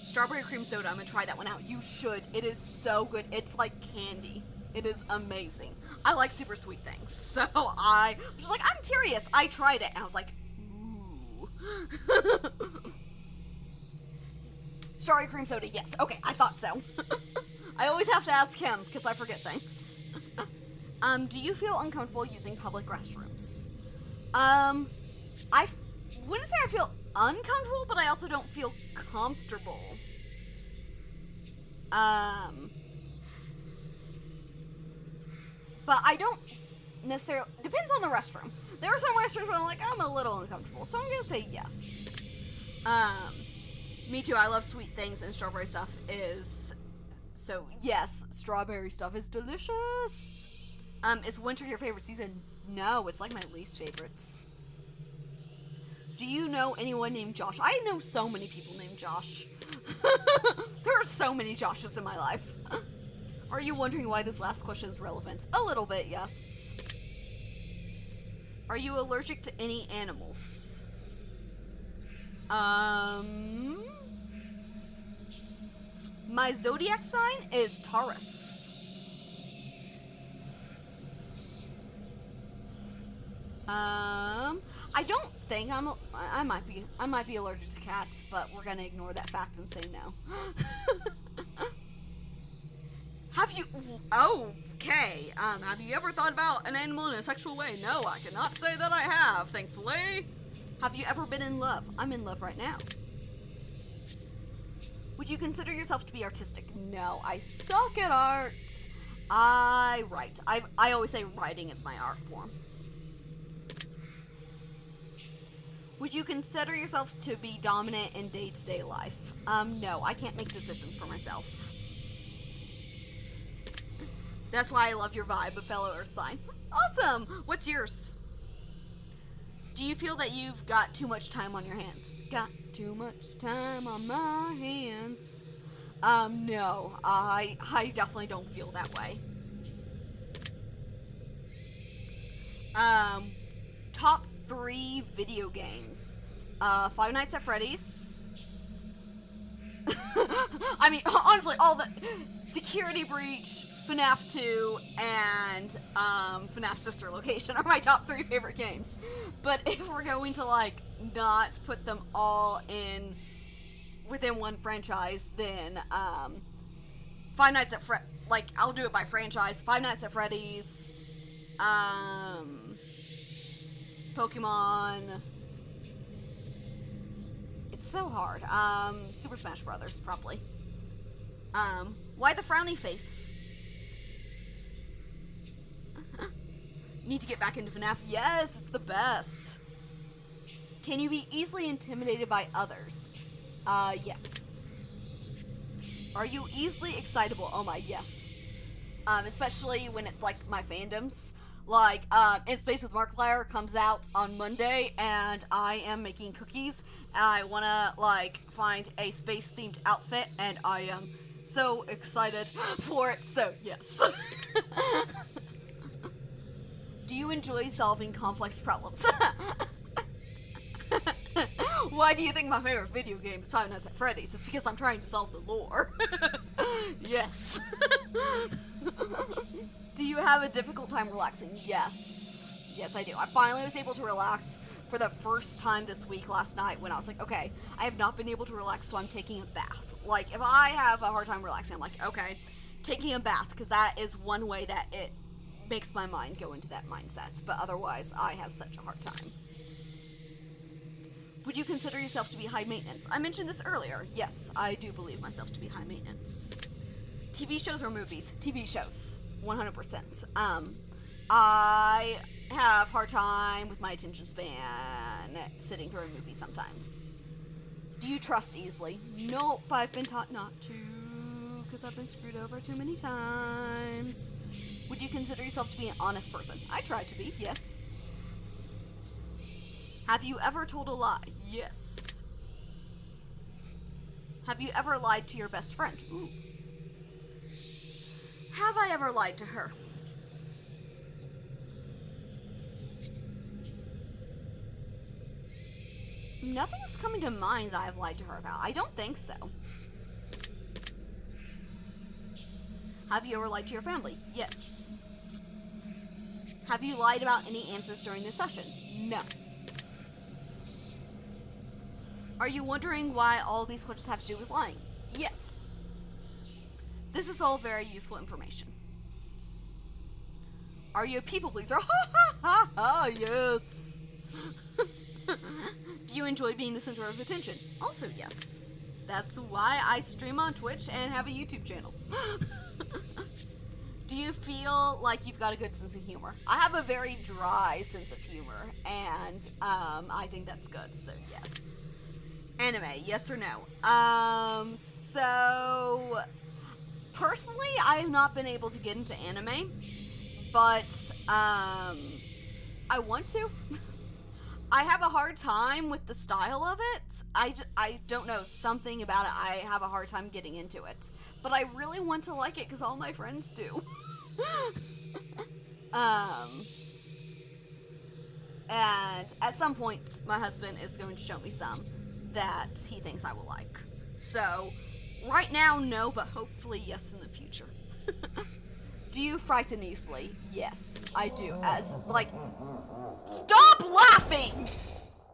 Strawberry cream soda, I'm gonna try that one out. You should. It is so good. It's like candy. It is amazing. I like super sweet things. So I was just like, I'm curious. I tried it and I was like, ooh. Strawberry cream soda, yes. Okay, I thought so. I always have to ask him because I forget things. Do you feel uncomfortable using public restrooms? I wouldn't say I feel uncomfortable, but I also don't feel comfortable. But I don't necessarily, depends on the restroom. There are some restrooms where I'm like, I'm a little uncomfortable, so I'm gonna say yes. Me too, I love sweet things, and strawberry stuff is, so yes, strawberry stuff is delicious. Is winter your favorite season? No, it's like my least favorites. Do you know anyone named Josh? I know so many people named Josh. There are so many Joshes in my life. Are you wondering why this last question is relevant? A little bit, yes. Are you allergic to any animals? My zodiac sign is Taurus. I don't think I might be allergic to cats, but we're gonna ignore that fact and say no. Have you, okay, have you ever thought about an animal in a sexual way? No, I cannot say that I have, thankfully. Have you ever been in love? I'm in love right now. Would you consider yourself to be artistic? No, I suck at art. I write. I always say writing is my art form. Would you consider yourself to be dominant in day-to-day life? No, I can't make decisions for myself. That's why I love your vibe, a fellow Earth sign. Awesome! What's yours? Do you feel that you've got too much time on your hands? Got too much time on my hands. No, I definitely don't feel that way. Top 3 video games. Five Nights at Freddy's. I mean, honestly, all the Security Breach, FNAF 2, and FNAF Sister Location are my top 3 favorite games. But if we're going to, like, not put them all in within one franchise, then Five Nights at like, I'll do it by franchise. Five Nights at Freddy's, Pokemon. It's so hard. Super Smash Brothers, probably. Why the frowny face? Need to get back into FNAF. Yes, it's the best. Can you be easily intimidated by others? Yes. Are you easily excitable? Oh my, yes. Especially when it's like my fandoms. Like, In Space with Markiplier comes out on Monday, and I am making cookies, and I wanna, like, find a space-themed outfit, and I am so excited for it, so yes. Do you enjoy solving complex problems? Why do you think my favorite video game is Five Nights at Freddy's? It's because I'm trying to solve the lore. Yes. Do you have a difficult time relaxing? Yes. Yes, I do. I finally was able to relax for the first time this week last night when I was like, okay, I have not been able to relax, so I'm taking a bath. Like, if I have a hard time relaxing, I'm like, okay, taking a bath, because that is one way that it makes my mind go into that mindset. But otherwise, I have such a hard time. Would you consider yourself to be high maintenance? I mentioned this earlier. Yes, I do believe myself to be high maintenance. TV shows or movies? TV shows. 100%. I have hard time with my attention span sitting through a movie sometimes. Do you trust easily? Nope, I've been taught not to, because I've been screwed over too many times. Would you consider yourself to be an honest person? I try to be, yes. Have you ever told a lie? Yes. Have you ever lied to your best friend? Ooh. Have I ever lied to her? Nothing is coming to mind that I've lied to her about. I don't think so. Have you ever lied to your family? Yes. Have you lied about any answers during this session? No. Are you wondering why all these questions have to do with lying? Yes. This is all very useful information. Are you a people pleaser? Ha ha ha ha, yes. Do you enjoy being the center of attention? Also, yes. That's why I stream on Twitch and have a YouTube channel. Do you feel like you've got a good sense of humor? I have a very dry sense of humor, and I think that's good, so yes. Anime, yes or no? So personally, I have not been able to get into anime, but I want to. I have a hard time with the style of it. I don't know, something about it, I have a hard time getting into it. But I really want to like it because all my friends do. And at some point, my husband is going to show me some that he thinks I will like. So, right now, no, but hopefully yes in the future. Do you frighten easily? Yes, I do. As, like, stop laughing!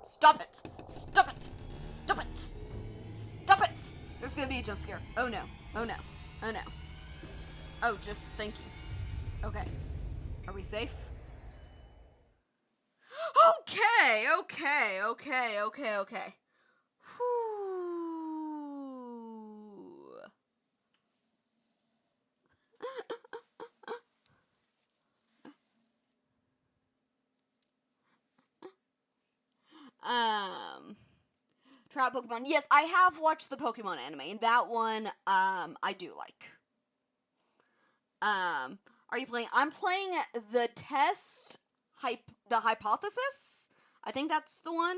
Stop it! Stop it! Stop it! Stop it! There's gonna be a jump scare. Oh no. Oh no. Oh no. Oh, just thinking. Okay. Are we safe? Okay, okay. Whew. Try out Pokemon. Yes, I have watched the Pokemon anime, and that one, I do like. Are you playing? I'm playing the test, the hypothesis? I think that's the one.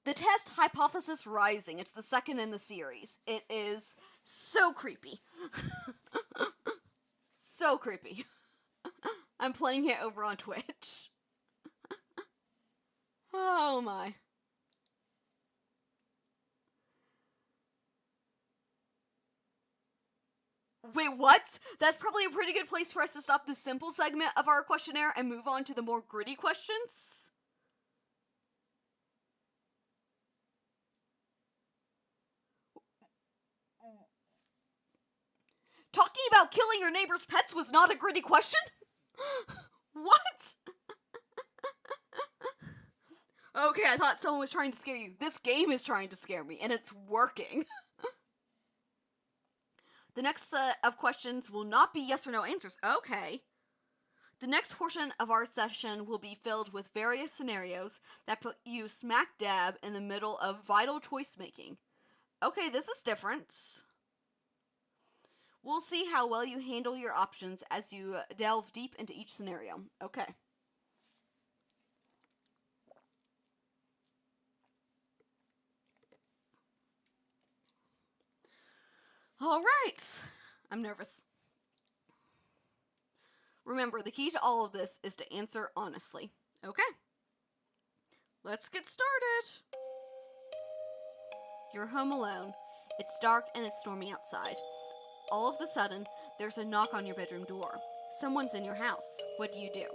The test hypothesis rising. It's the second in the series. It is so creepy. So creepy. I'm playing it over on Twitch. Oh my. Wait, what? That's probably a pretty good place for us to stop the simple segment of our questionnaire and move on to the more gritty questions. Talking about killing your neighbor's pets was not a gritty question? What? Okay, I thought someone was trying to scare you. This game is trying to scare me, and it's working. The next set of questions will not be yes or no answers. Okay. The next portion of our session will be filled with various scenarios that put you smack dab in the middle of vital choice making. Okay, this is different. We'll see how well you handle your options as you delve deep into each scenario. Okay. All right. I'm nervous. Remember, the key to all of this is to answer honestly. Okay. Let's get started. You're home alone. It's dark and it's stormy outside. All of a sudden, there's a knock on your bedroom door. Someone's in your house. What do?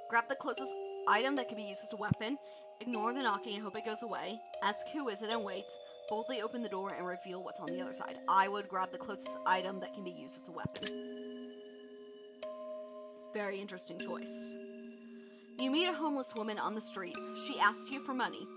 Grab the closest item that can be used as a weapon, ignore the knocking and hope it goes away, ask who is it and wait, boldly open the door and reveal what's on the other side. I would grab the closest item that can be used as a weapon. Very interesting choice. You meet a homeless woman on the streets. She asks you for money.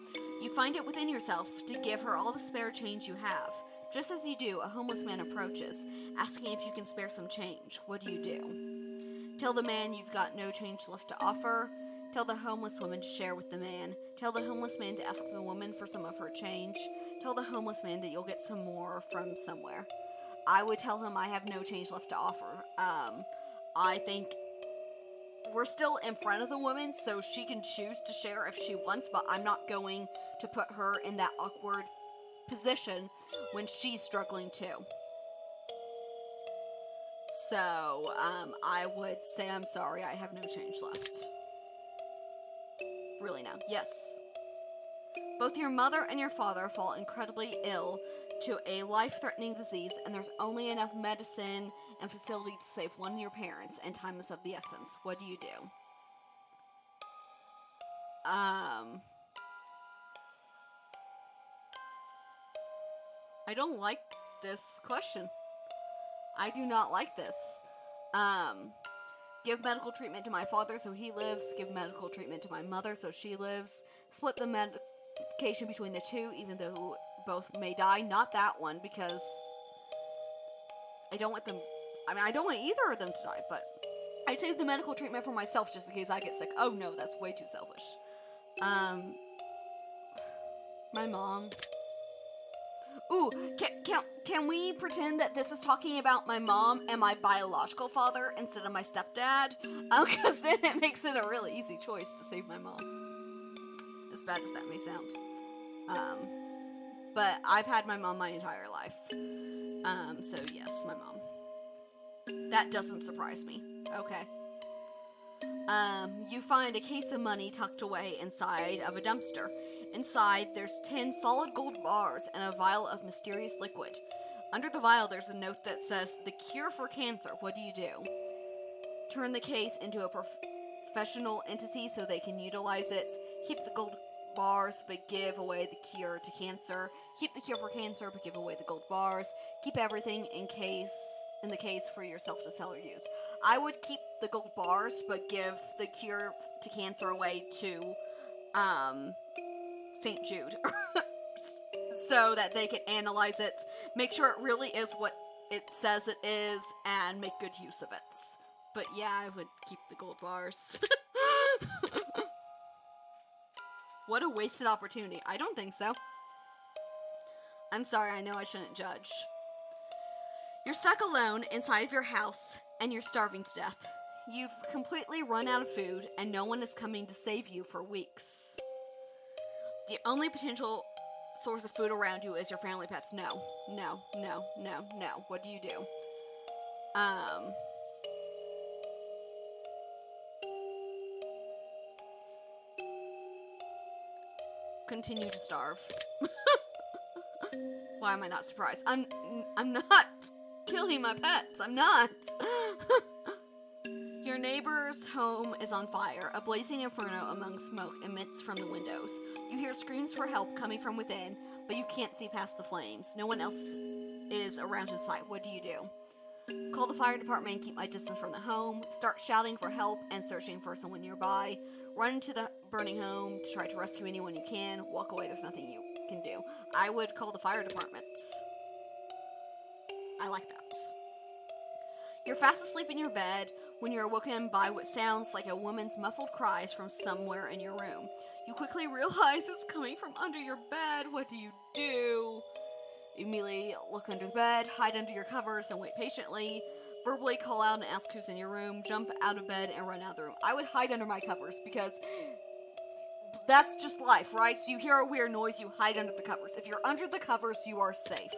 You find it within yourself to give her all the spare change you have. Just as you do, a homeless man approaches, asking if you can spare some change. What do? Tell the man you've got no change left to offer. Tell the homeless woman to share with the man. Tell the homeless man to ask the woman for some of her change. Tell the homeless man that you'll get some more from somewhere. I would tell him I have no change left to offer. I think we're still in front of the woman, so she can choose to share if she wants, but I'm not going to put her in that awkward position when she's struggling too. So, I would say I'm sorry, I have no change left. Really now. Yes. Both your mother and your father fall incredibly ill to a life-threatening disease, and there's only enough medicine and facility to save one of your parents, and time is of the essence. What do you do? I don't like this question. I do not like this. Give medical treatment to my father so he lives. Give medical treatment to my mother so she lives. Split the medication between the two, even though both may die. Not that one, because I don't want them... I don't want either of them to die, but I'd save the medical treatment for myself just in case I get sick. Oh no, that's way too selfish. My mom... Ooh, can we pretend that this is talking about my mom and my biological father instead of my stepdad? Because then it makes it a really easy choice to save my mom. As bad as that may sound. But I've had my mom my entire life. So yes, my mom. That doesn't surprise me. Okay. You find a case of money tucked away inside of a dumpster. Inside, there's 10 solid gold bars and a vial of mysterious liquid. Under the vial, there's a note that says, "The cure for cancer." What do you do? Turn the case into a professional entity so they can utilize it. Keep the gold bars, but give away the cure to cancer. Keep the cure for cancer, but give away the gold bars. Keep everything in the case for yourself to sell or use. I would keep the gold bars, but give the cure to cancer away to, St. Jude. So that they can analyze it, make sure it really is what it says it is, and make good use of it. But yeah, I would keep the gold bars. What a wasted opportunity. I don't think so. I'm sorry, I know I shouldn't judge. You're stuck alone inside of your house, and you're starving to death. You've completely run out of food, and no one is coming to save you for weeks. The only potential source of food around you is your family pets. No. What do you do? Continue to starve. Why am I not surprised? I'm not killing my pets. I'm not. Your neighbor's home is on fire. A blazing inferno among smoke emits from the windows. You hear screams for help coming from within, but you can't see past the flames. No one else is around in sight. What do you do? Call the fire department and keep my distance from the home. Start shouting for help and searching for someone nearby. Run into the burning home to try to rescue anyone you can. Walk away. There's nothing you can do. I would call the fire department. I like that. You're fast asleep in your bed when you're awoken by what sounds like a woman's muffled cries from somewhere in your room. You quickly realize it's coming from under your bed. What do? You immediately look under the bed, hide under your covers, and wait patiently. Verbally call out and ask who's in your room. Jump out of bed and run out of the room. I would hide under my covers because that's just life, right? So you hear a weird noise, you hide under the covers. If you're under the covers, you are safe.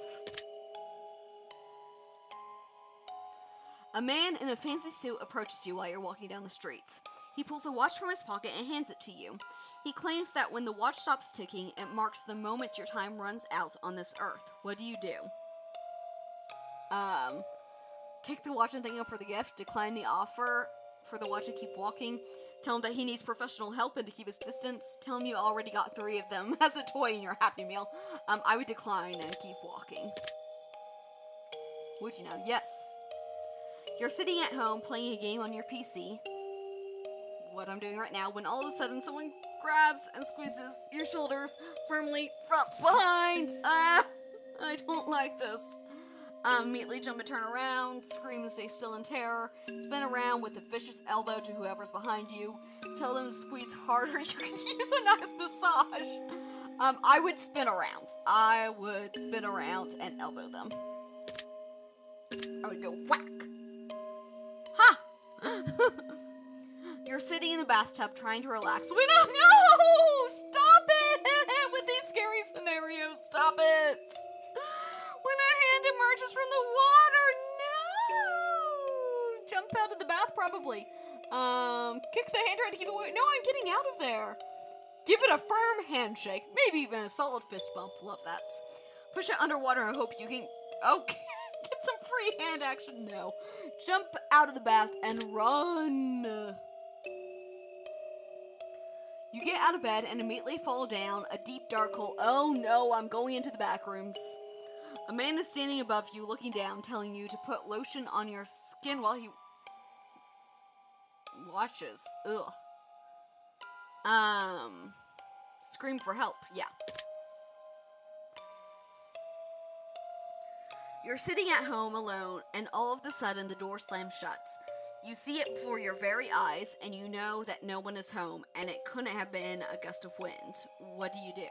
A man in a fancy suit approaches you while you're walking down the streets. He pulls a watch from his pocket and hands it to you. He claims that when the watch stops ticking, it marks the moment your time runs out on this earth. What do you do? Take the watch and thank him for the gift. Decline the offer for the watch and keep walking. Tell him that he needs professional help and to keep his distance. Tell him you already got 3 of them as a toy in your Happy Meal. I would decline and keep walking. Would you now? Yes. You're sitting at home playing a game on your PC, what I'm doing right now, when all of a sudden someone grabs and squeezes your shoulders firmly from behind. I don't like this. Immediately jump and turn around, scream and stay still in terror, spin around with a vicious elbow to whoever's behind you, tell them to squeeze harder, you could use a nice massage. I would spin around. I would spin around and elbow them. I would go whack. Ha! You're sitting in the bathtub trying to relax. We don't know! Stop it! With these scary scenarios, stop it! When a hand emerges from the water, no! Jump out of the bath, probably. Kick the hand, try to keep it away. No, I'm getting out of there. Give it a firm handshake, maybe even a solid fist bump. Love that. Push it underwater and hope you can... Okay, get some free hand action. No. Jump out of the bath and run. You get out of bed and immediately fall down a deep dark hole. Oh no, I'm going into the back rooms. A man is standing above you, looking down, telling you to put lotion on your skin while he watches. Ugh. Scream for help. Yeah. You're sitting at home alone, and all of a sudden the door slams shut. You see it before your very eyes, and you know that no one is home, and it couldn't have been a gust of wind. What do you do?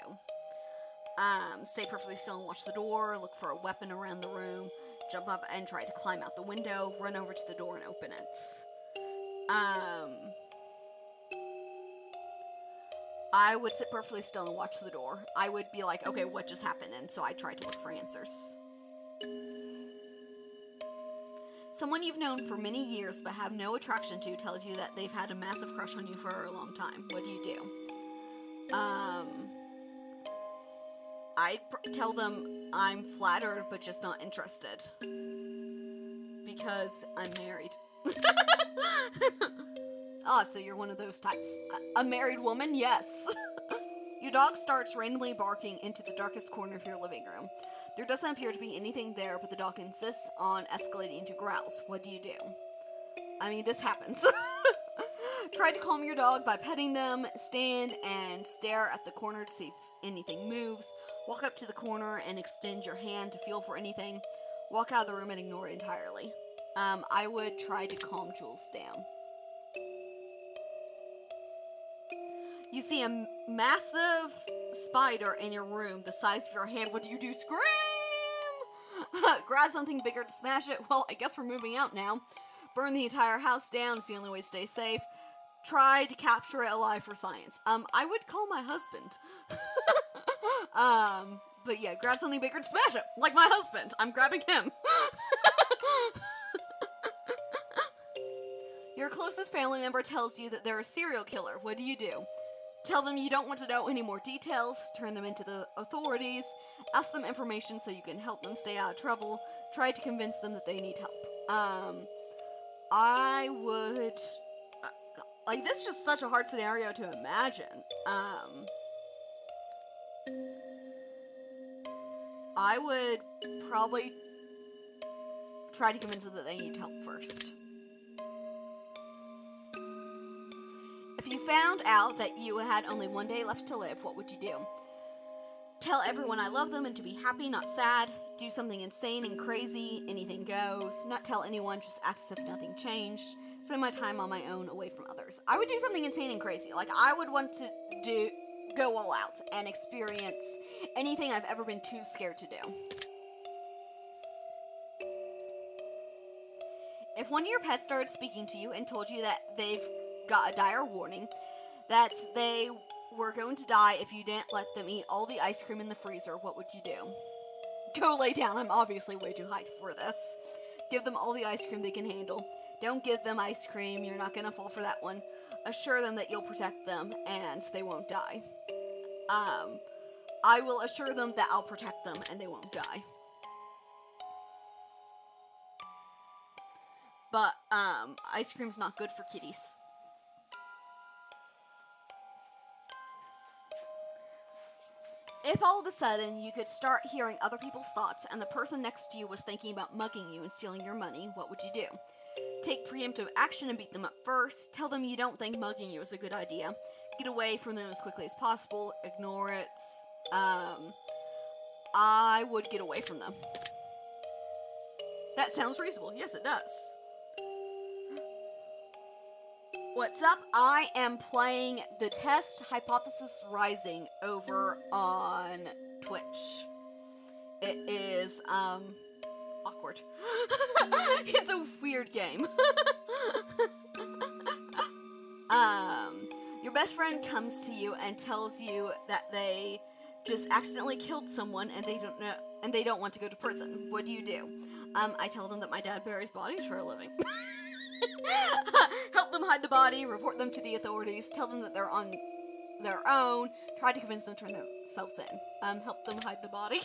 Stay perfectly still and watch the door, look for a weapon around the room, jump up and try to climb out the window, run over to the door and open it. I would sit perfectly still and watch the door. I would be like, okay, what just happened? And so I tried to look for answers. Someone you've known for many years but have no attraction to tells you that they've had a massive crush on you for a long time. What do you do? I'd tell them I'm flattered but just not interested. Because I'm married. So you're one of those types. A married woman? Yes. Your dog starts randomly barking into the darkest corner of your living room. There doesn't appear to be anything there, but the dog insists on escalating to growls. What do you do? I mean, this happens. Try to calm your dog by petting them. Stand and stare at the corner to see if anything moves. Walk up to the corner and extend your hand to feel for anything. Walk out of the room and ignore it entirely. I would try to calm Jules down. You see a massive spider in your room the size of your hand. What do you do? Scream! Grab something bigger to smash it. Well, I guess we're moving out now. Burn the entire house down. It's the only way to stay safe. Try to capture it alive for science. I would call my husband. But yeah, grab something bigger to smash it. Like my husband. I'm grabbing him. Your closest family member tells you that they're a serial killer. What do you do? Tell them you don't want to know any more details, turn them into the authorities, ask them information so you can help them stay out of trouble, try to convince them that they need help. I would... this is just such a hard scenario to imagine. I would probably try to convince them that they need help first. If you found out that you had only one day left to live, what would you do? Tell everyone I love them and to be happy, not sad. Do something insane and crazy, anything goes. Not tell anyone, just act as if nothing changed. Spend my time on my own, away from others. I would do something insane and crazy. I would want to go all out and experience anything I've ever been too scared to do. If one of your pets started speaking to you and told you that they've got a dire warning, that they were going to die if you didn't let them eat all the ice cream in the freezer, what would you do? Go lay down. I'm obviously way too high for this. Give them all the ice cream they can handle. Don't give them ice cream. You're not going to fall for that one. Assure them that you'll protect them and they won't die. I will assure them that I'll protect them and they won't die. But, ice cream's not good for kitties. If all of a sudden you could start hearing other people's thoughts and the person next to you was thinking about mugging you and stealing your money, what would you do? Take preemptive action and beat them up first. Tell them you don't think mugging you is a good idea. Get away from them as quickly as possible. Ignore it. I would get away from them. That sounds reasonable. Yes, it does. What's up? I am playing The Test Hypothesis Rising over on Twitch. It is, awkward. It's a weird game. Your best friend comes to you and tells you that they just accidentally killed someone and they don't want to go to prison. What do? I tell them that my dad buries bodies for a living. Help them hide the body, report them to the authorities, tell them that they're on their own, try to convince them to turn themselves in. Help them hide the body.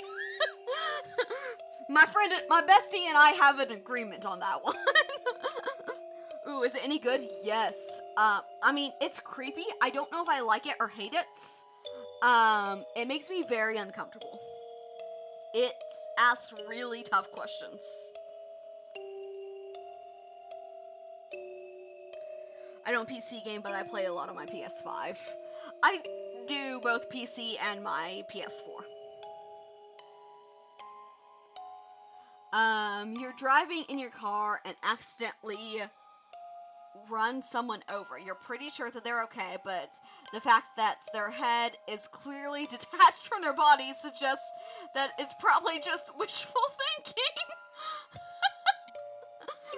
My bestie and I have an agreement on that one. Ooh, is it any good? Yes. I mean, it's creepy. I don't know if I like it or hate it. It makes me very uncomfortable. It asks really tough questions. I don't PC game, but I play a lot on my PS5. I do both PC and my PS4. You're driving in your car and accidentally run someone over. You're pretty sure that they're okay, but the fact that their head is clearly detached from their body suggests that it's probably just wishful thinking.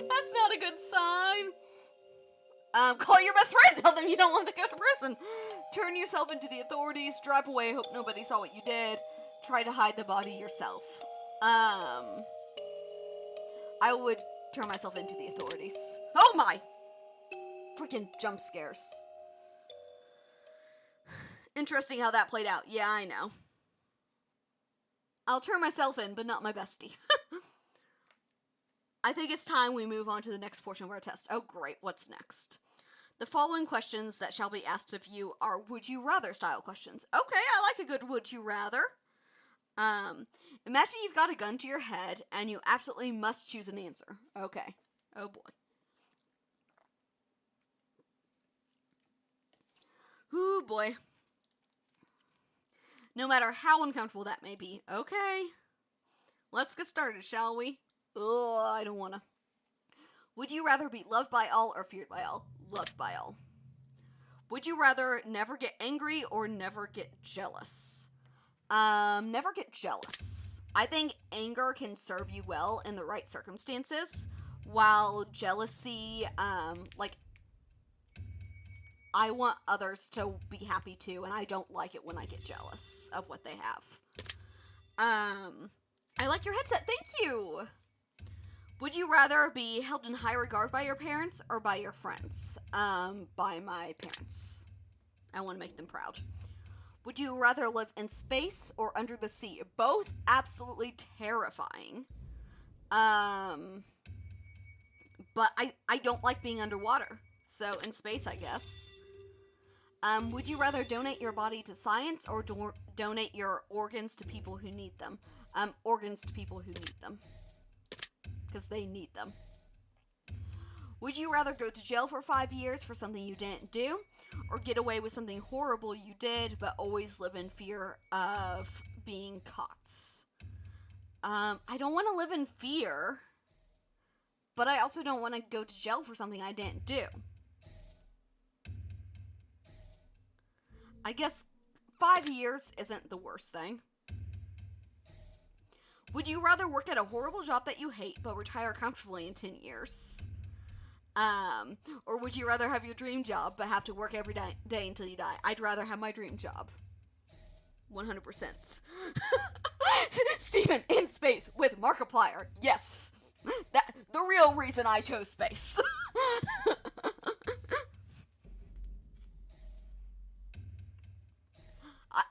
That's not a good sign. Call your best friend, tell them you don't want to go to prison. Turn yourself into the authorities, drive away, hope nobody saw what you did. Try to hide the body yourself. I would turn myself into the authorities. Oh my! Freaking jump scares. Interesting how that played out. Yeah, I know. I'll turn myself in, but not my bestie. I think it's time we move on to the next portion of our test. Oh great, what's next? The following questions that shall be asked of you are would you rather style questions. Okay, I like a good would you rather. Imagine you've got a gun to your head and you absolutely must choose an answer. Okay. Oh boy. Ooh boy. No matter how uncomfortable that may be. Okay. Let's get started, shall we? Ugh, I don't wanna. Would you rather be loved by all or feared by all? Loved by all. Would you rather never get angry or never get jealous? Never get jealous. I think anger can serve you well in the right circumstances, while jealousy, I want others to be happy too, and I don't like it when I get jealous of what they have. I like your headset, thank you! Would you rather be held in high regard by your parents or by your friends? By my parents. I want to make them proud. Would you rather live in space or under the sea? Both absolutely terrifying. But I don't like being underwater. So in space, I guess. Would you rather donate your body to science or donate your organs to people who need them? Organs to people who need them. Because they need them. Would you rather go to jail for 5 years for something you didn't do, or get away with something horrible you did, but always live in fear of being caught? I don't want to live in fear, but I also don't want to go to jail for something I didn't do. I guess 5 years isn't the worst thing. Would you rather work at a horrible job that you hate, but retire comfortably in 10 years? Or would you rather have your dream job, but have to work every day until you die? I'd rather have my dream job. 100%. Steven, in space, with Markiplier. Yes! The real reason I chose space.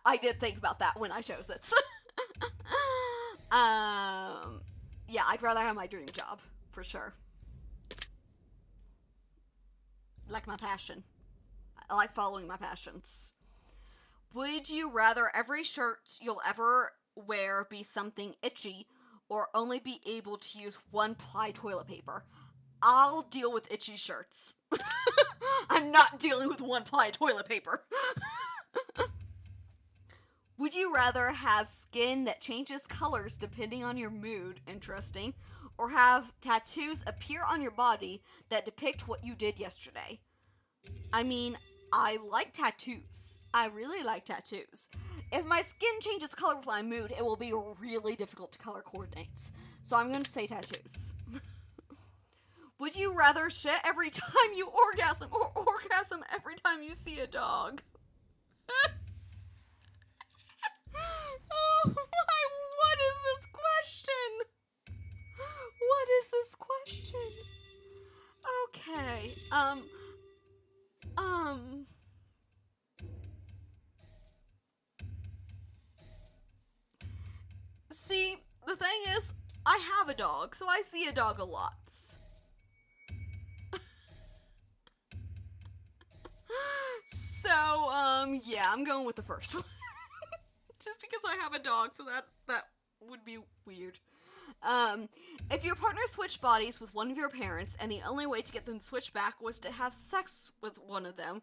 I did think about that when I chose it. Yeah, I'd rather have my dream job, for sure. Like my passion. I like following my passions. Would you rather every shirt you'll ever wear be something itchy, or only be able to use one-ply toilet paper? I'll deal with itchy shirts. I'm not dealing with one-ply toilet paper. Would you rather have skin that changes colors depending on your mood, interesting, or have tattoos appear on your body that depict what you did yesterday? I mean, I like tattoos. I really like tattoos. If my skin changes color with my mood, it will be really difficult to color coordinate. So I'm going to say tattoos. Would you rather shit every time you orgasm or orgasm every time you see a dog. Oh my, what is this question? What is this question? Okay, see, the thing is, I have a dog, so I see a dog a lot. So, yeah, I'm going with the first one. Just because I have a dog, so that would be weird. If your partner switched bodies with one of your parents, and the only way to get them to switch back was to have sex with one of them,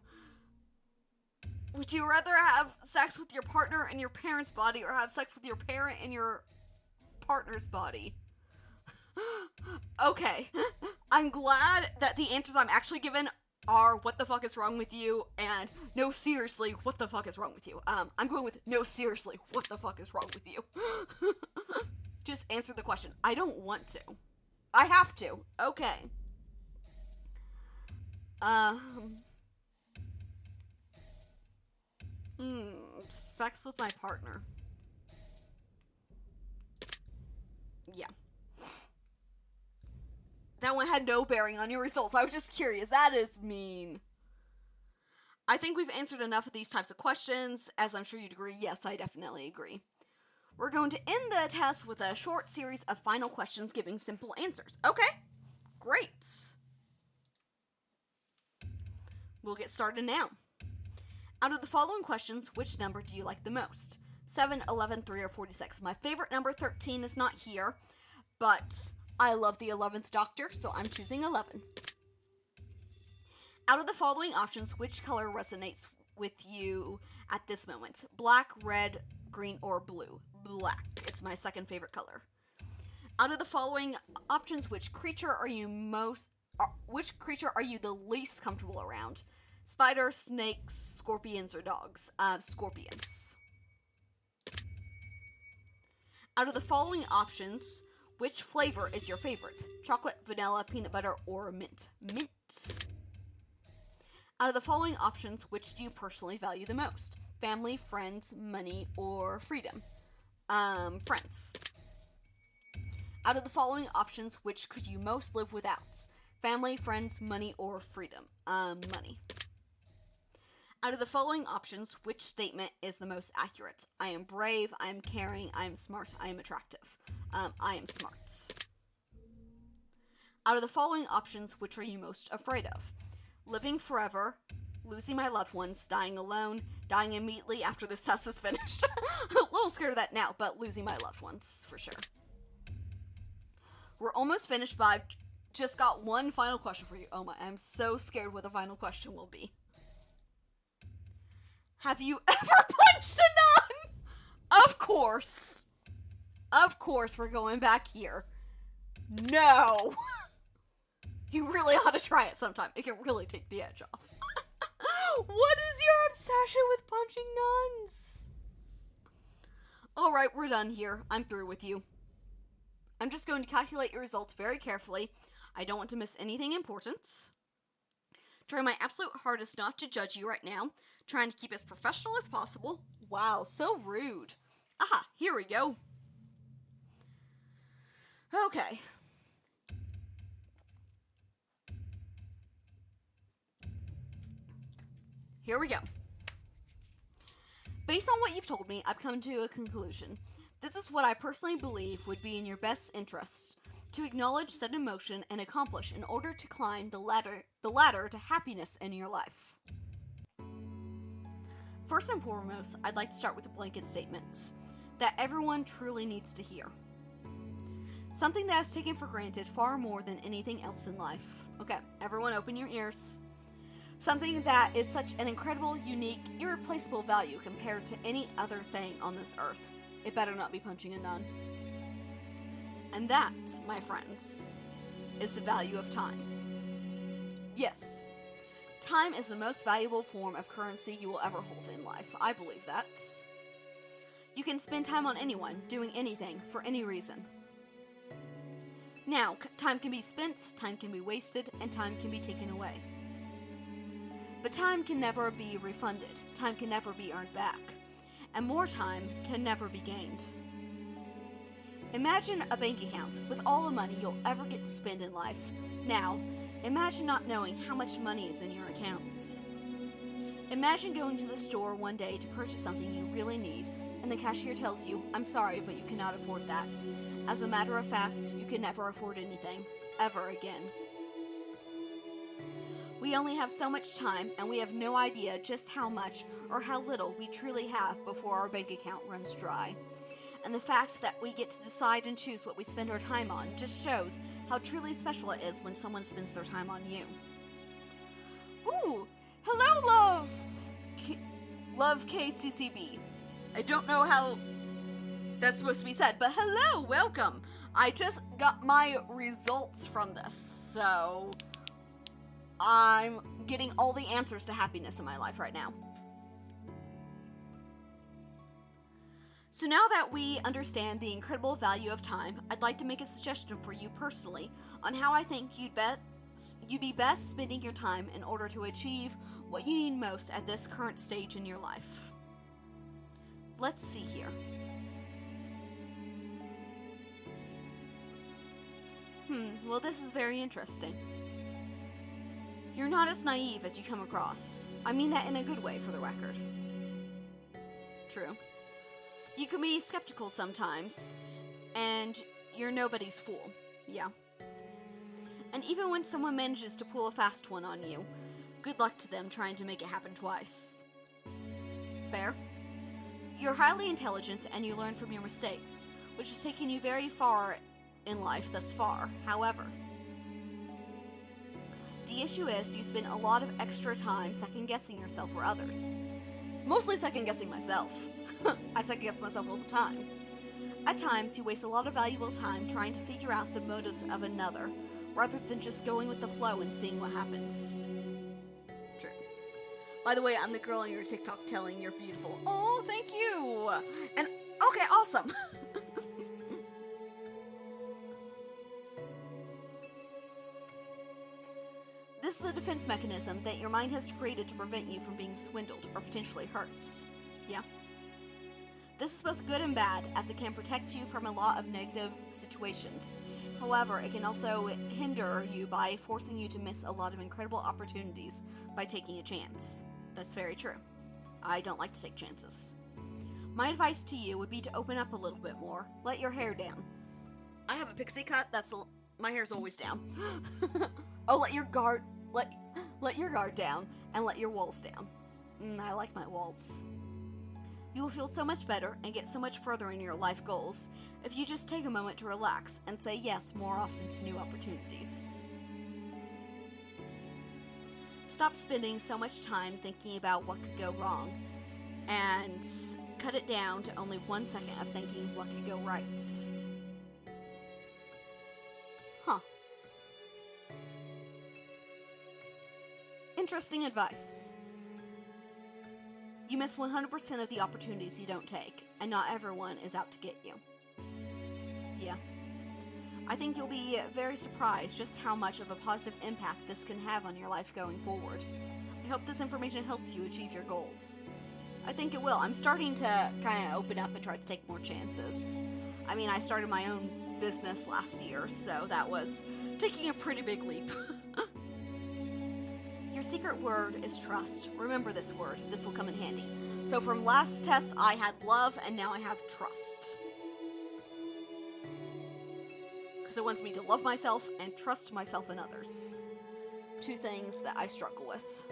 would you rather have sex with your partner in your parent's body, or have sex with your parent in your partner's body? Okay, I'm glad that the answers I'm actually given are what the fuck is wrong with you, and no, seriously, what the fuck is wrong with you? I'm going with no, seriously, what the fuck is wrong with you? Just answer the question. I don't want to. I have to. Okay. Sex with my partner. Yeah. That one had no bearing on your results. I was just curious. That is mean. I think we've answered enough of these types of questions, as I'm sure you'd agree. Yes, I definitely agree. We're going to end the test with a short series of final questions giving simple answers. Okay, great. We'll get started now. Out of the following questions, which number do you like the most? 7, 11, 3, or 46? My favorite number, 13, is not here, but I love the 11th Doctor, so I'm choosing 11. Out of the following options, which color resonates with you at this moment? Black, red, green, or blue? Black. It's my second favorite color. Out of the following options, which creature are you the least comfortable around? Spiders, snakes, scorpions, or dogs? Scorpions. Out of the following options, which flavor is your favorite? Chocolate, vanilla, peanut butter, or mint? Mint. Out of the following options, which do you personally value the most? Family, friends, money, or freedom? Friends. Out of the following options, which could you most live without? Family, friends, money, or freedom? Money. Out of the following options, which statement is the most accurate? I am brave, I am caring, I am smart, I am attractive. I am smart. Out of the following options, which are you most afraid of? Living forever, losing my loved ones, dying alone, dying immediately after this test is finished. A little scared of that now, but losing my loved ones, for sure. We're almost finished, but I've just got one final question for you. Oh my, I'm so scared what the final question will be. Have you ever punched a nun? Of course. Of course we're going back here. No. You really ought to try it sometime. It can really take the edge off. What is your obsession with punching nuns? Alright, we're done here. I'm through with you. I'm just going to calculate your results very carefully. I don't want to miss anything important. Try my absolute hardest not to judge you right now. Trying to keep as professional as possible. Wow, so rude. Aha, here we go. Okay. Here we go. Based on what you've told me, I've come to a conclusion. This is what I personally believe would be in your best interest, to acknowledge said emotion and accomplish in order to climb the ladder to happiness in your life. First and foremost, I'd like to start with a blanket statement that everyone truly needs to hear. Something that is taken for granted far more than anything else in life. Okay, everyone open your ears. Something that is such an incredible, unique, irreplaceable value compared to any other thing on this earth. It better not be punching a nun. And that, my friends, is the value of time. Yes, time is the most valuable form of currency you will ever hold in life. I believe that. You can spend time on anyone, doing anything, for any reason. Now, time can be spent, time can be wasted, and time can be taken away. But time can never be refunded, time can never be earned back, and more time can never be gained. Imagine a bank account with all the money you'll ever get to spend in life. Now, imagine not knowing how much money is in your accounts. Imagine going to the store one day to purchase something you really need, and the cashier tells you, "I'm sorry, but you cannot afford that." As a matter of fact, you can never afford anything, ever again. We only have so much time, and we have no idea just how much or how little we truly have before our bank account runs dry. And the fact that we get to decide and choose what we spend our time on just shows how truly special it is when someone spends their time on you. Ooh, hello, Love KCCB. I don't know how that's supposed to be said, but hello, welcome. I just got my results from this, so I'm getting all the answers to happiness in my life right now. So now that we understand the incredible value of time, I'd like to make a suggestion for you personally on how I think you'd be best spending your time in order to achieve what you need most at this current stage in your life. Let's see here. Well, this is very interesting. You're not as naive as you come across. I mean that in a good way, for the record. True. You can be skeptical sometimes, and you're nobody's fool. Yeah. And even when someone manages to pull a fast one on you, good luck to them trying to make it happen twice. Fair? You're highly intelligent and you learn from your mistakes, which has taken you very far in life thus far. However, the issue is you spend a lot of extra time second-guessing yourself or others. Mostly second-guessing myself. I second-guess myself all the time. At times, you waste a lot of valuable time trying to figure out the motives of another, rather than just going with the flow and seeing what happens. True. By the way, I'm the girl on your TikTok telling you're beautiful. Oh, thank you! And, okay, awesome! This is a defense mechanism that your mind has created to prevent you from being swindled or potentially hurt. Yeah. This is both good and bad, as it can protect you from a lot of negative situations. However, it can also hinder you by forcing you to miss a lot of incredible opportunities by taking a chance. That's very true. I don't like to take chances. My advice to you would be to open up a little bit more. Let your hair down. I have a pixie cut. My hair's always down. Oh, let your guard down and let your walls down. I like my walls. You will feel so much better and get so much further in your life goals if you just take a moment to relax and say yes more often to new opportunities. Stop spending so much time thinking about what could go wrong and cut it down to only 1 second of thinking what could go right. Huh. Interesting advice. You miss 100% of the opportunities you don't take, and not everyone is out to get you. Yeah. I think you'll be very surprised just how much of a positive impact this can have on your life going forward. I hope this information helps you achieve your goals. I think it will. I'm starting to kind of open up and try to take more chances. I mean, I started my own business last year, so that was taking a pretty big leap. Your secret word is trust. Remember this word. This will come in handy. So from last test, I had love, and now I have trust. Because it wants me to love myself and trust myself and others. Two things that I struggle with.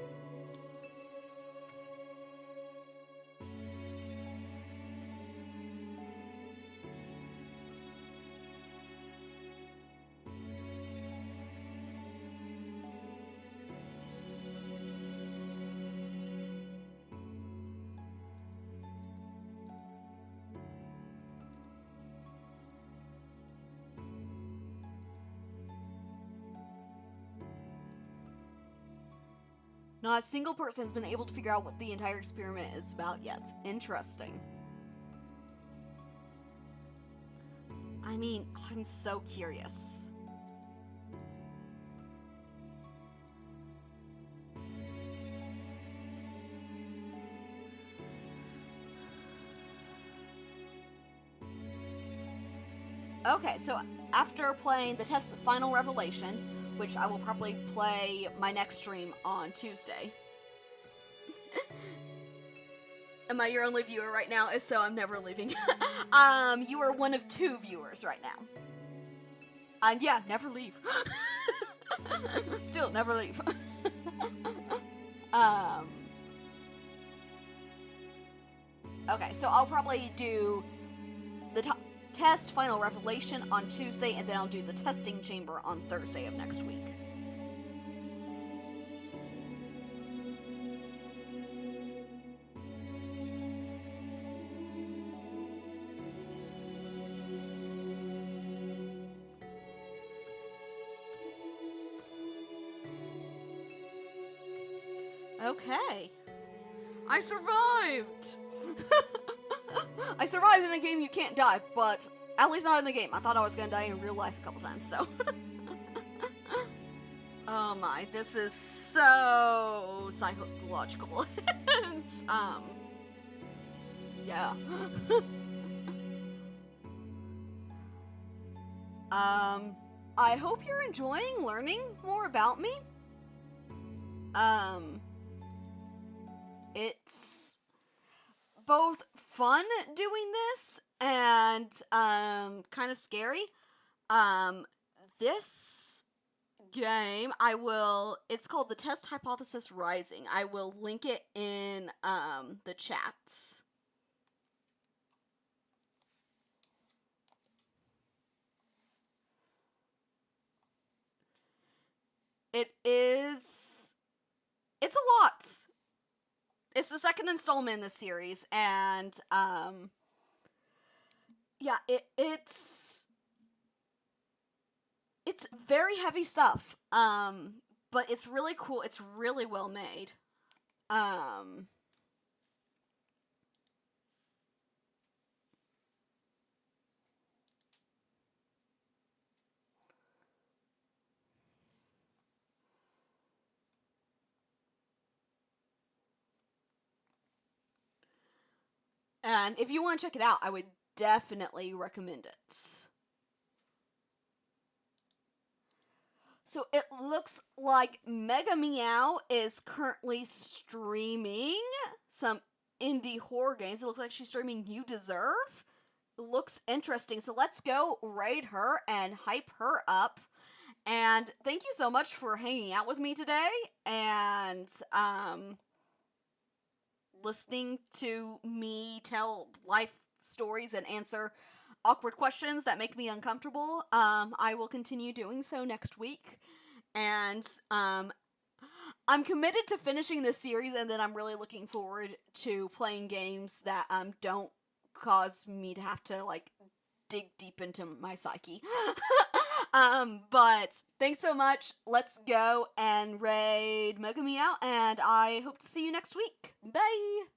Not a single person has been able to figure out what the entire experiment is about yet. Interesting. I mean, I'm so curious. Okay, so after playing the test, the final revelation, which I will probably play my next stream on Tuesday. Am I your only viewer right now? If so, I'm never leaving. You are one of 2 viewers right now. And yeah, never leave. Still, never leave. Okay, so I'll probably do the test final revelation on Tuesday, and then I'll do the testing chamber on Thursday of next week. Okay. I survived! I survived in a game you can't die, but at least not in the game. I thought I was gonna die in real life a couple times, though. Oh my, this is so psychological. It's, yeah. I hope you're enjoying learning more about me. It's both fun doing this and, kind of scary. This game, it's called The Test Hypothesis Rising. I will link it in, the chats. It's a lot. It's the second installment in the series, and, yeah, it's very heavy stuff, but it's really cool. It's really well made. And if you want to check it out, I would definitely recommend it. So it looks like Mega Meow is currently streaming some indie horror games. It looks like she's streaming You Deserve. It looks interesting. So let's go raid her and hype her up. And thank you so much for hanging out with me today and listening to me tell life stories and answer awkward questions that make me uncomfortable. I will continue doing so next week. And I'm committed to finishing this series, and then I'm really looking forward to playing games that don't cause me to have to like dig deep into my psyche. But thanks so much. Let's go and raid Mega Meow, and I hope to see you next week. Bye!